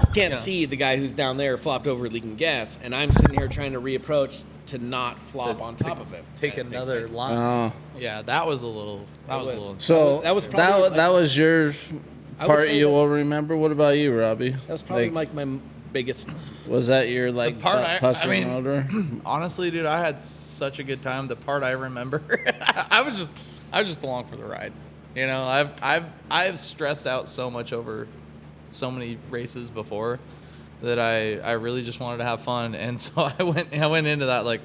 He can't Yeah. see the guy who's down there flopped over leaking gas, and I'm sitting here trying to reapproach to not flop on top of him. Take I think, another right? line. Oh. Yeah, that was a little. That was a little. So That was probably like- that was your I would part say you that's- will remember. What about you, Robbie? That was probably like my biggest. Was that your like part butt I mean- puckering motor? Honestly, dude, I had such a good time. The part I remember, I was just along for the ride. You know, I've stressed out so much over so many races before that I really just wanted to have fun, and so I went into that like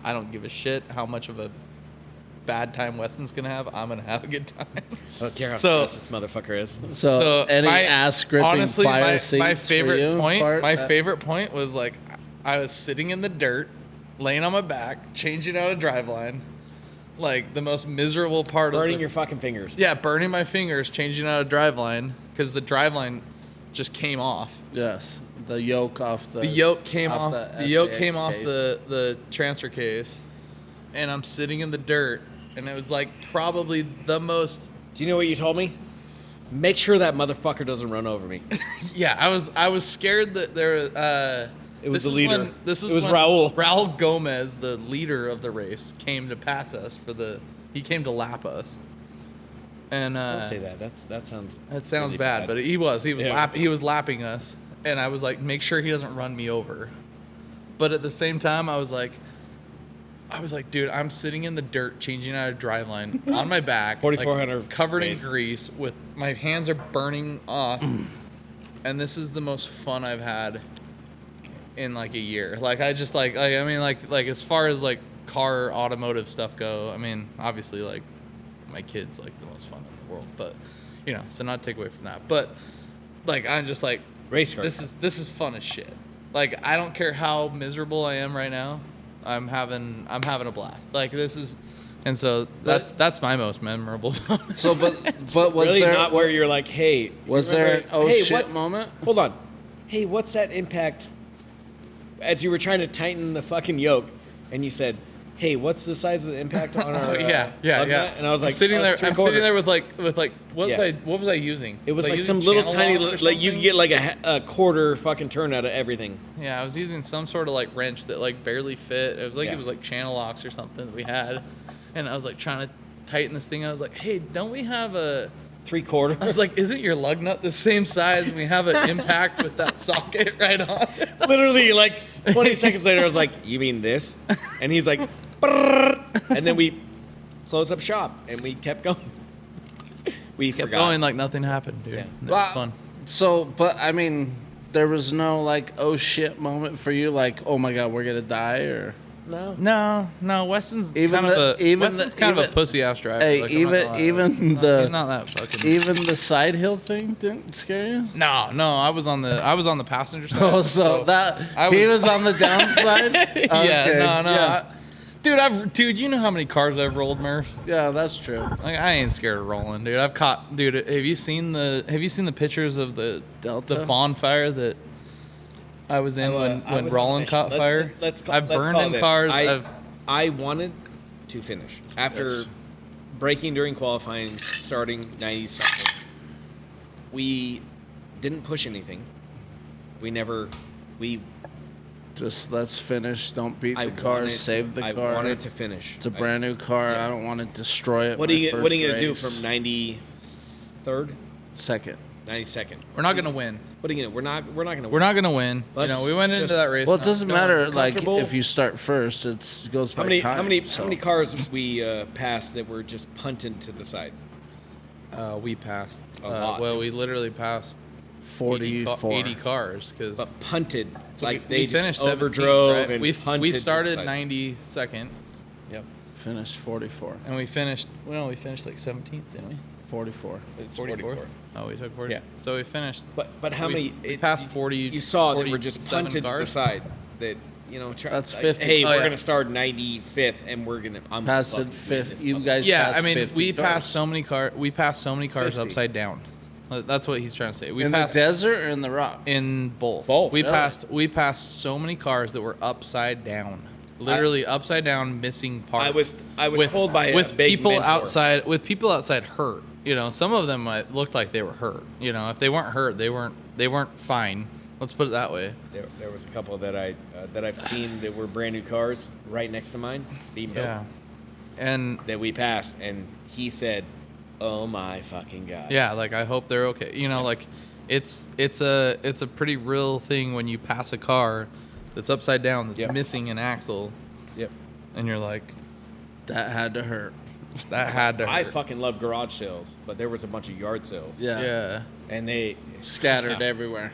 I don't give a shit how much of a bad time Weston's gonna have. I'm gonna have a good time. I don't care how So- fast this motherfucker is. So, any my- ass gripping honestly, fire my seats favorite for you point. part? My favorite point was like I was sitting in the dirt, laying on my back, changing out a driveline, like the most miserable part Burning of your fucking fingers. yeah, burning my fingers, changing out a driveline because the driveline just came off. Yes, the yoke off the. The yoke came off. The yoke SAX came off case. the transfer case, and I'm sitting in the dirt, and it was like probably the most. Do you know what you told me? Make sure that motherfucker doesn't run over me. Yeah, I was scared that there. It was this the is leader. when- this is It was when Raul. Raul Gomez, the leader of the race, came to pass us He came to lap us. And Don't say that. That sounds. that sounds really bad, but he was Yeah. he was lapping us, and I was like, make sure he doesn't run me over. But at the same time, I was like, dude, I'm sitting in the dirt changing out a driveline on my back, 4,400 like, covered in pace. grease, with my hands are burning off, and this is the most fun I've had in like a year. Like I just like I mean like as far as like car automotive stuff go, I mean obviously like my kid's like the most fun in the world, but you know, so not to take away from that, but like I'm just like Race car. this is fun as shit. Like I don't care how miserable I am right now, I'm having a blast. Like this is, and so that's my most memorable. So, but was really there not where you're like, hey. was you remember- there an oh hey, shit what- moment? Hold on. Hey, what's that impact? As you were trying to tighten the fucking yoke, and you said, "Hey, what's the size of the impact on our?" yeah. lug nut?" And I was like, I'm sitting "Oh, there. it's I'm 3/4." sitting there with like what Yeah. was I using? It was I like using some little channel tiny, locks or like you something? could get like a quarter fucking turn out of everything. Yeah, I was using some sort of like wrench that like barely fit. It was like Yeah. it was like channel locks or something that we had, and I was like trying to tighten this thing. I was like, hey, don't we have a? 3/4. I was like, isn't your lug nut the same size? And we have an impact with that socket right on it. Literally, like 20 seconds later, I was like, "You mean this?" And he's like, "Brrr." And then we closed up shop and we kept going. We Kept forgot. going like nothing happened, dude. Yeah. It was Well, fun. So, but I mean, there was no like oh shit moment for you, like oh my god we're gonna die, or No. Weston's Even kind the- of even Weston's the- kind of even- a pussy ass driver. Hey, Like, I'm not gonna lie. even He's the not that fucking. even the side hill thing didn't scare you. No. I was on the passenger side. Oh, so that he was on the downside. Yeah. Okay, No. Yeah. Dude, you know how many cars I've rolled, Murph? Yeah, that's true. Like, I ain't scared of rolling, dude. Have you seen the pictures of the Delta? bonfire that I was in when Roland caught fire? I've burned in cars. I wanted to finish after braking during qualifying, starting 90 something. We didn't push anything. Just let's finish. Don't beat I the car. wanted Save the I car. wanted to finish. It's a brand new car. I don't want to destroy it. What are my you first gonna do race. from 93rd, Second? 92nd? We're not gonna win. What are you gonna? We're not gonna. We're not gonna win. Let's we went into just- that race. Well, it not doesn't feeling matter. Like comfortable. if you start first, it goes by time. How many so. cars we passed that were just punted to the side? We passed. A lot. Well, we literally passed 44. 80 cars because But punted, like we they finished just 17th, overdrove right? and we punted to the started side. 92nd Yep, Finished 44. and we finished like 17th, didn't we? 44. it's 44th. Oh, we took 40. Yeah. So we finished. But how we many? passed 40. You saw that were just 47 punted to the cars. side. That That's like, 50. Hey, Oh, we're yeah. gonna start 95th, and we're gonna. I'm Passed fucking it winning 50. this You mother- guys. Yeah, passed I mean, 50 we cars. passed so many cars. We passed so many cars 50. upside down. That's what he's trying to say. We in passed the desert or in the rocks. in both. Both, We really? passed so many cars that were upside down. Literally upside down, missing parts. I was told by with a big people mentor. outside hurt. Some of them looked like they were hurt. If they weren't hurt, they weren't fine. Let's put it that way. There was a couple that I've seen that were brand new cars right next to mine, being built, Yeah, and that we passed, and he said, "Oh my fucking god!" yeah, like I hope they're okay. It's a pretty real thing when you pass a car that's upside down, that's Yep. missing an axle, Yep. and you're like, That had to hurt. that had to hurt. I fucking love garage sales, but there was a bunch of yard sales. Yeah. Yeah. And they Scattered Yeah. everywhere.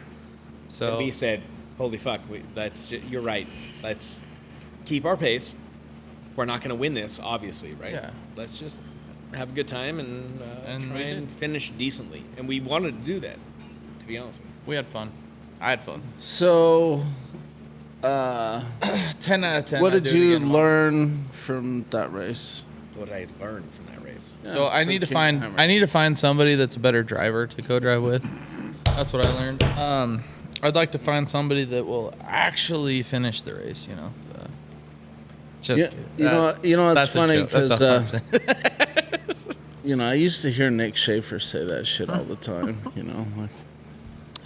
So And we said, "Holy fuck, you're right. Let's keep our pace. We're not going to win this, obviously, right? Yeah. Let's just have a good time and And try we and did. finish decently." And we wanted to do that, to be honest. we had fun. I had fun. So, 10 out of 10. what I'd did do it you again. learn from that race? What did I learn from that race? So Yeah, I need to King find Hammer. I need to find somebody that's a better driver to co-drive with. That's what I learned. I'd like to find somebody that will actually finish the race. Just Yeah, kidding. you know, it's That's a funny joke. That's because a fun thing. I used to hear Nick Schaefer say that shit all the time. Like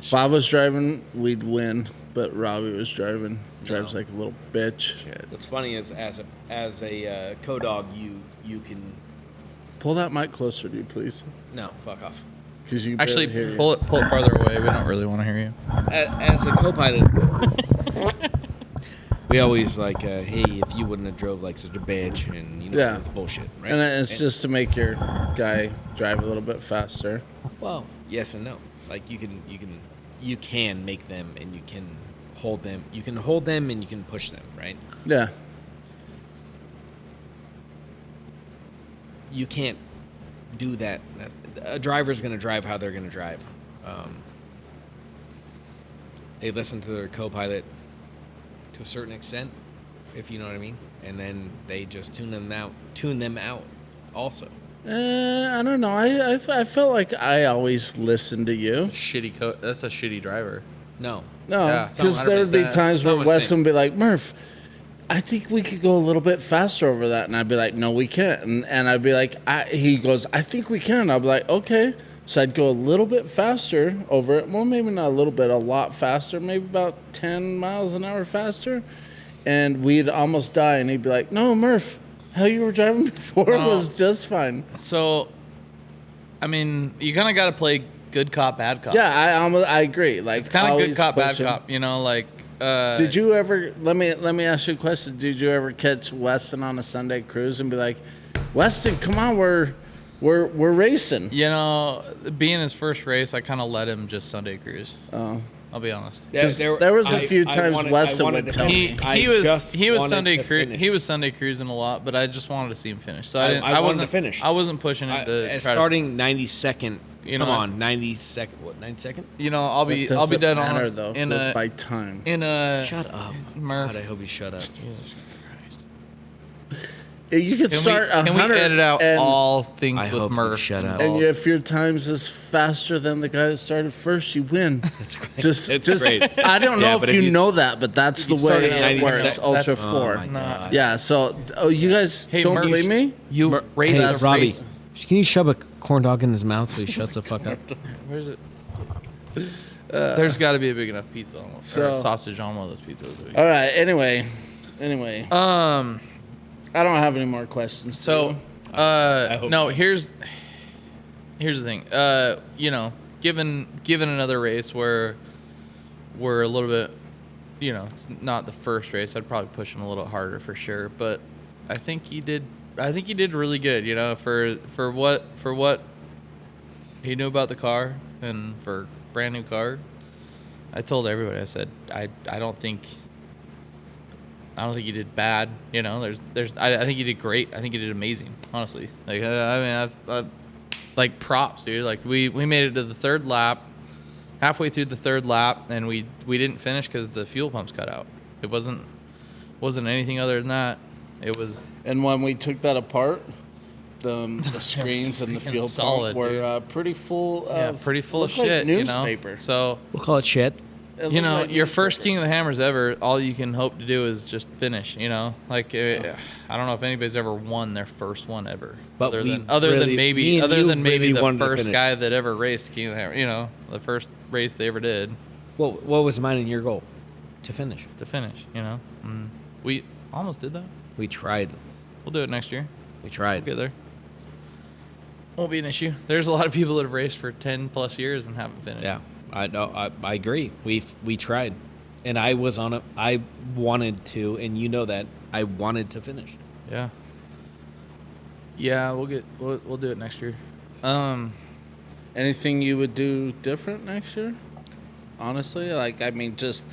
if I was driving, we'd win, but Robbie was driving. Drives like a little bitch. What's funny is as a co-dog, you can Pull that mic closer to you, please, no fuck off. because you Actually, barely hear you. pull it farther away. We don't really want to hear you. As a co-pilot, we always like, hey, if you wouldn't have drove like such a bitch, and Yeah. it's bullshit, right? And it's just to make your guy drive a little bit faster. well, yes and no. Like you can make them, and you can hold them. You can hold them, and you can push them, right? Yeah. You can't do that. A driver's going to drive how they're going to drive. They listen to their co-pilot to a certain extent, if you know what I mean, and then they just tune them out also. I don't know. I felt like I always listened to you. That's a shitty driver. No. No, Yeah, because there would be 100%. times where Not what I'm Weston would be like, Murph, I think we could go a little bit faster over that. And I'd be like, no, we can't. And I'd be like, he goes, I think we can. I'd be like, okay. So I'd go a little bit faster over it. Well, maybe not a little bit, a lot faster, maybe about 10 miles an hour faster. And we'd almost die. And he'd be like, no, Murph, how you were driving before was just fine. So, I mean, you kind of got to play good cop, bad cop. Yeah, I agree. Like, It's kind of good always cop, bad pushing. cop. Did you ever? Let me ask you a question. Did you ever catch Weston on a Sunday cruise and be like, Weston, come on, we're racing? Being his first race, I kind of let him just Sunday cruise. Oh, I'll be honest. There was a few times Weston would tell me. He was Sunday cruising a lot, but I just wanted to see him finish. So I wanted wasn't to finish. I wasn't pushing it to starting 92nd. You know, come on, 92nd. What, 92nd? You know, I'll be It dead doesn't matter, honest. though. In Goes a by time. in a Shut up, Murf. God, I hope you shut up. You could start Can we 100 edit out and, all things I with hope you Murf? shut up. and if your times is faster than the guy that started first, you win. That's great. Just great. I don't Yeah, know but if if you you- know that, but that's the you start way at it 90 works. Ultra that's- 4. Oh my God. Yeah. So, you guys Hey, don't Murf, believe me? You raised Hey, the Robbie, race. can you shove a corn dog in his mouth so he shuts the fuck up? Where's it? There's got to be a big enough pizza on one, So- or sausage on one of those pizzas. All right. Anyway, I don't have any more questions. So, hope no. Here's the thing. You know, given another race where we're a little bit, you know, it's not the first race, I'd probably push him a little harder for sure. But I think he did really good. You know, for what he knew about the car and for brand new car. I told everybody. I said I don't think he did bad. You know, I think he did great. I think he did amazing. Honestly, like I mean, I've like props, dude. Like we made it to the third lap, halfway through the third lap, and we didn't finish because the fuel pumps cut out. It wasn't anything other than that. It was. And when we took that apart, the screens and the freaking fuel solid, pump were pretty full. Pretty full of looked like shit. You newspaper. know, so. We'll call it shit. It You looked know, like your first newspaper. King of the Hammers ever, all you can hope to do is just finish, you know? Like, I don't know if anybody's ever won their first one ever. But other we than really- me and you really the wanted to first finish. guy that ever raced King of the Hammers, you know, the first race they ever did What was mine and your goal? To finish. to finish, you know? And we almost did that. We tried. We'll do it next year. We We'll tried. get there. Won't be an issue. There's a lot of people that have raced for 10 plus years and haven't finished. Yeah, I agree. We tried, and I was on it. I wanted to, and you know that I wanted to finish. Yeah. Yeah, we'll do it next year. Anything you would do different next year? Honestly, like, I mean, just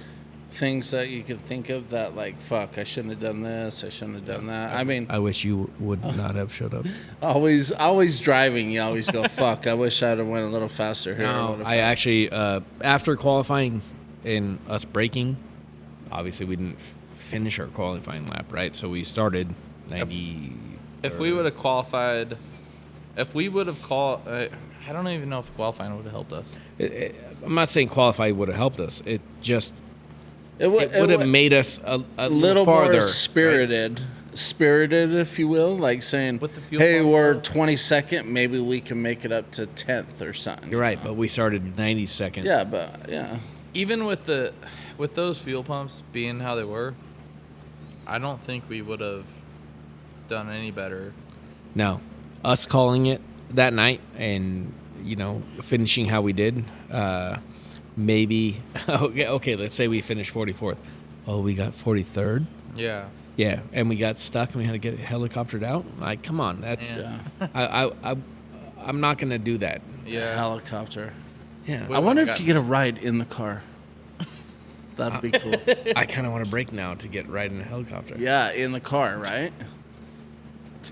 things that you could think of that, like, fuck, I shouldn't have done this, I shouldn't have done that. I mean, I wish you would not have showed up. always driving, you always go, fuck, I wish I'd have went a little faster here. No, I actually, after qualifying and us braking, obviously we didn't finish our qualifying lap, right? So we started 90. If we would have qualified, I don't even know if qualifying would have helped us. I'm not saying qualify would have helped us. It just It would have made us a little farther, more right? spirited, if you will, like saying, With the fuel hey, pumps we're though? 22nd, maybe we can make it up to 10th or something. You're right, but we started 92nd. Yeah, but, yeah. Even with those fuel pumps being how they were, I don't think we would have done any better. No, us calling it that night and finishing how we did, maybe okay. Let's say we finished 44th. Oh, we got 43rd. Yeah. Yeah, and we got stuck and we had to get helicoptered out. Like, come on, that's Yeah. I'm not gonna do that. Yeah. Helicopter. Yeah, We I wonder would've if you get a ride in the car. That'd be cool. I kind of want to break now to get right in a helicopter. Yeah, in the car, right?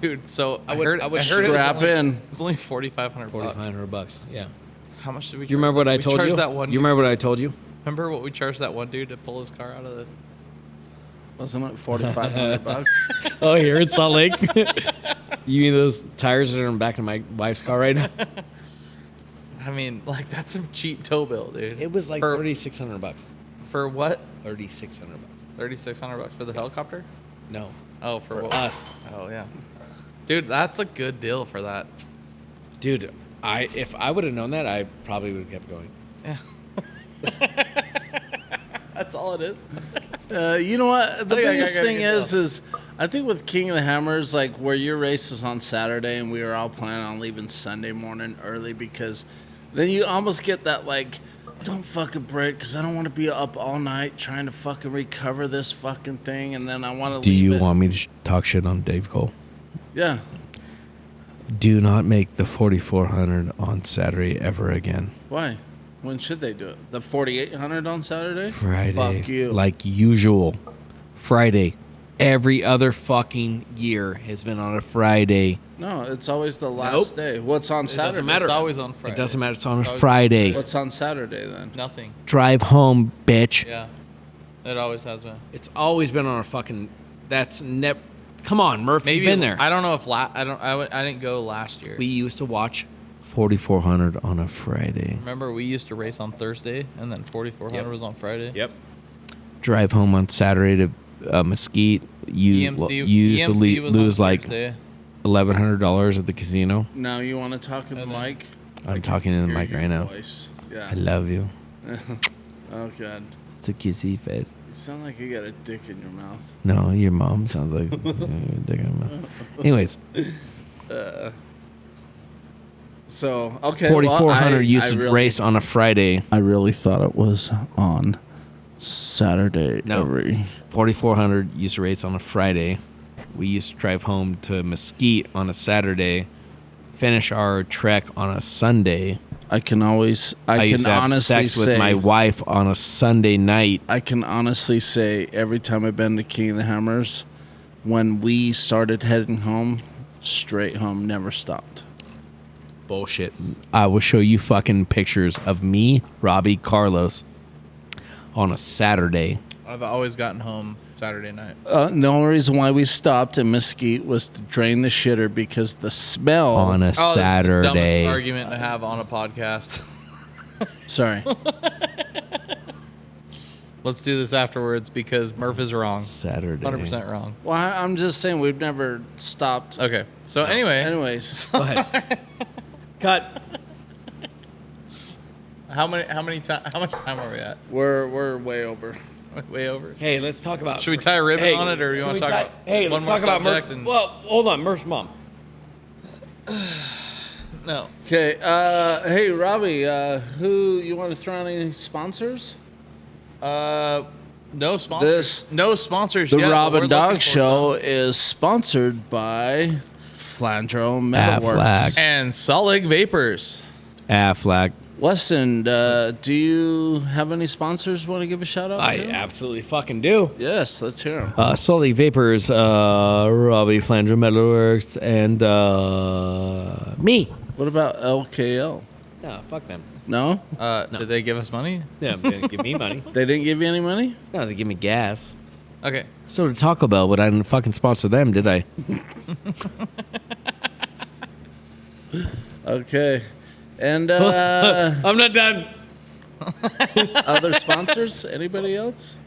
Dude, so I would- heard I would it was strap only- in. It was only $4,500. $4,500. Yeah. How much did we? You remember what I told charged you? That one. You remember what I told you? Remember what we charged that one dude to pull his car out of the? Wasn't it $4,500? Oh, here in Salt Lake. You mean those tires that are in the back of my wife's car right now? I mean, like that's some cheap tow bill, dude. It was like for, $3,600. for what? $3,600. $3,600 for the helicopter? No, Oh, for what? us, Oh yeah, dude, that's a good deal for that. dude. If I would have known that, I probably would have kept going. Yeah. That's all it is. You know what? The I think I biggest got a thing good is I think with King of the Hammers, like where your race is on Saturday and we were all planning on leaving Sunday morning early because then you almost get that like, don't fucking break because I don't want to be up all night trying to fucking recover this fucking thing and then I want to Do leave you it. want me to talk shit on Dave Cole? Yeah. Do not make the 4,400 on Saturday ever again. Why? When should they do it? The 4800 on Saturday? Friday. Fuck you. Like usual. Friday. Every other fucking year has been on a Friday. No, it's always the last Nope. day. What's on Saturday? doesn't matter. It's always on Friday. It doesn't matter. It's on a It's always- Friday. What's on Saturday then? Nothing. Drive home, bitch. Yeah. It always has been. It's always been on a fucking. That's never. Come on, Murph. Maybe You've been there. I don't know if I didn't go last year. We used to watch 4400 on a Friday. Remember we used to race on Thursday and then 4400 Yep. was on Friday. Yep. Drive home on Saturday to Mesquite. You usually was lose on like Thursday. $1,100 at the casino. Now you want to talk in the And then- mic? I'm talking in the Hear mic your right now. voice. Yeah. I love you. Oh god. It's a kissy face. You sound like you got a dick in your mouth. No, your mom sounds like a dick in her mouth. Anyways, So okay. 4400 well, used to really, race on a Friday. I really thought it was on Saturday. No. 4400 used to race on a Friday. We used to drive home to Mesquite on a Saturday, finish our trek on a Sunday. I can always. I used can to have honestly sex say. with my wife on a Sunday night. I can honestly say every time I've been to King of the Hammers, when we started heading home, straight home, never stopped. Bullshit. I will show you fucking pictures of me, Robbie, Carlos on a Saturday. I've always gotten home Saturday night. The only reason why we stopped in Mesquite was to drain the shitter because the smell. On a That's the Saturday. dumbest argument to have on a podcast. Sorry. Let's do this afterwards because Murph is wrong. Saturday. 100% wrong. Well, I'm just saying we've never stopped. Okay. So anyway, Anyways, Go ahead. Cut. how much time are we at? we're way over. Way over. Hey, let's talk about. Should we tie a ribbon on it, or you can want we to talk tie- about Hey, one let's more talk about subject? Murph. And Well, hold on, Murph's mom. no. Okay. Hey, Robbie, who you want to throw out any sponsors? No sponsors. No sponsors. The yet, but Rob we're and looking Dog for Show is sponsored by Flandreau Affleck. Metalworks. some. And Salt Lake Vapors. Affleck. Weston, do you have any sponsors want to give a shout out I to? absolutely fucking do. Yes, let's hear them. Salt Lake Vapors, Robbie Flandreau Metalworks, and me. What about LKL? No, fuck them. No? Did they give us money? Yeah, they didn't give me money. They didn't give you any money? No, they give me gas. Okay. So did Taco Bell, but I didn't fucking sponsor them, did I? Okay. And I'm not done. other sponsors? Anybody else?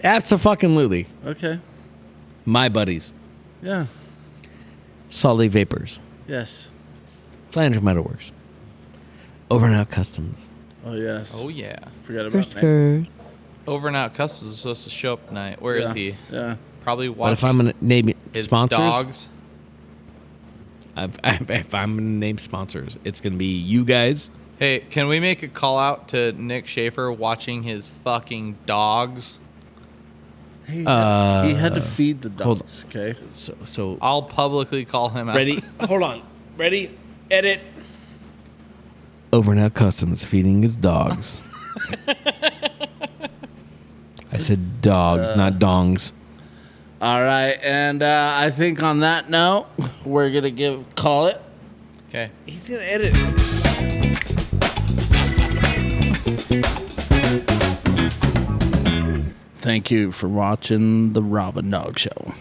Absolutely. Okay. My buddies. Yeah. Salt Lake Vapors. Yes. Flandreau Metalworks. Over and Out Customs. Oh, yes. Oh yeah. Forgot about that. Skirt. Over and Out Customs is supposed to show up tonight. Where is he? Yeah. Probably But watching if I'm going to name his sponsors, dogs. if I'm going to name sponsors, it's going to be you guys. Hey, can we make a call out to Nick Schaefer watching his fucking dogs? He had to feed the hold dogs, okay? So I'll publicly call him out. ready? Hold on. Ready? Edit. Over and Out Customs feeding his dogs. I said dogs, not dongs. All right, and I think on that note, we're going to call it. Okay. He's going to edit. Thank you for watching the Rob and Dog Show.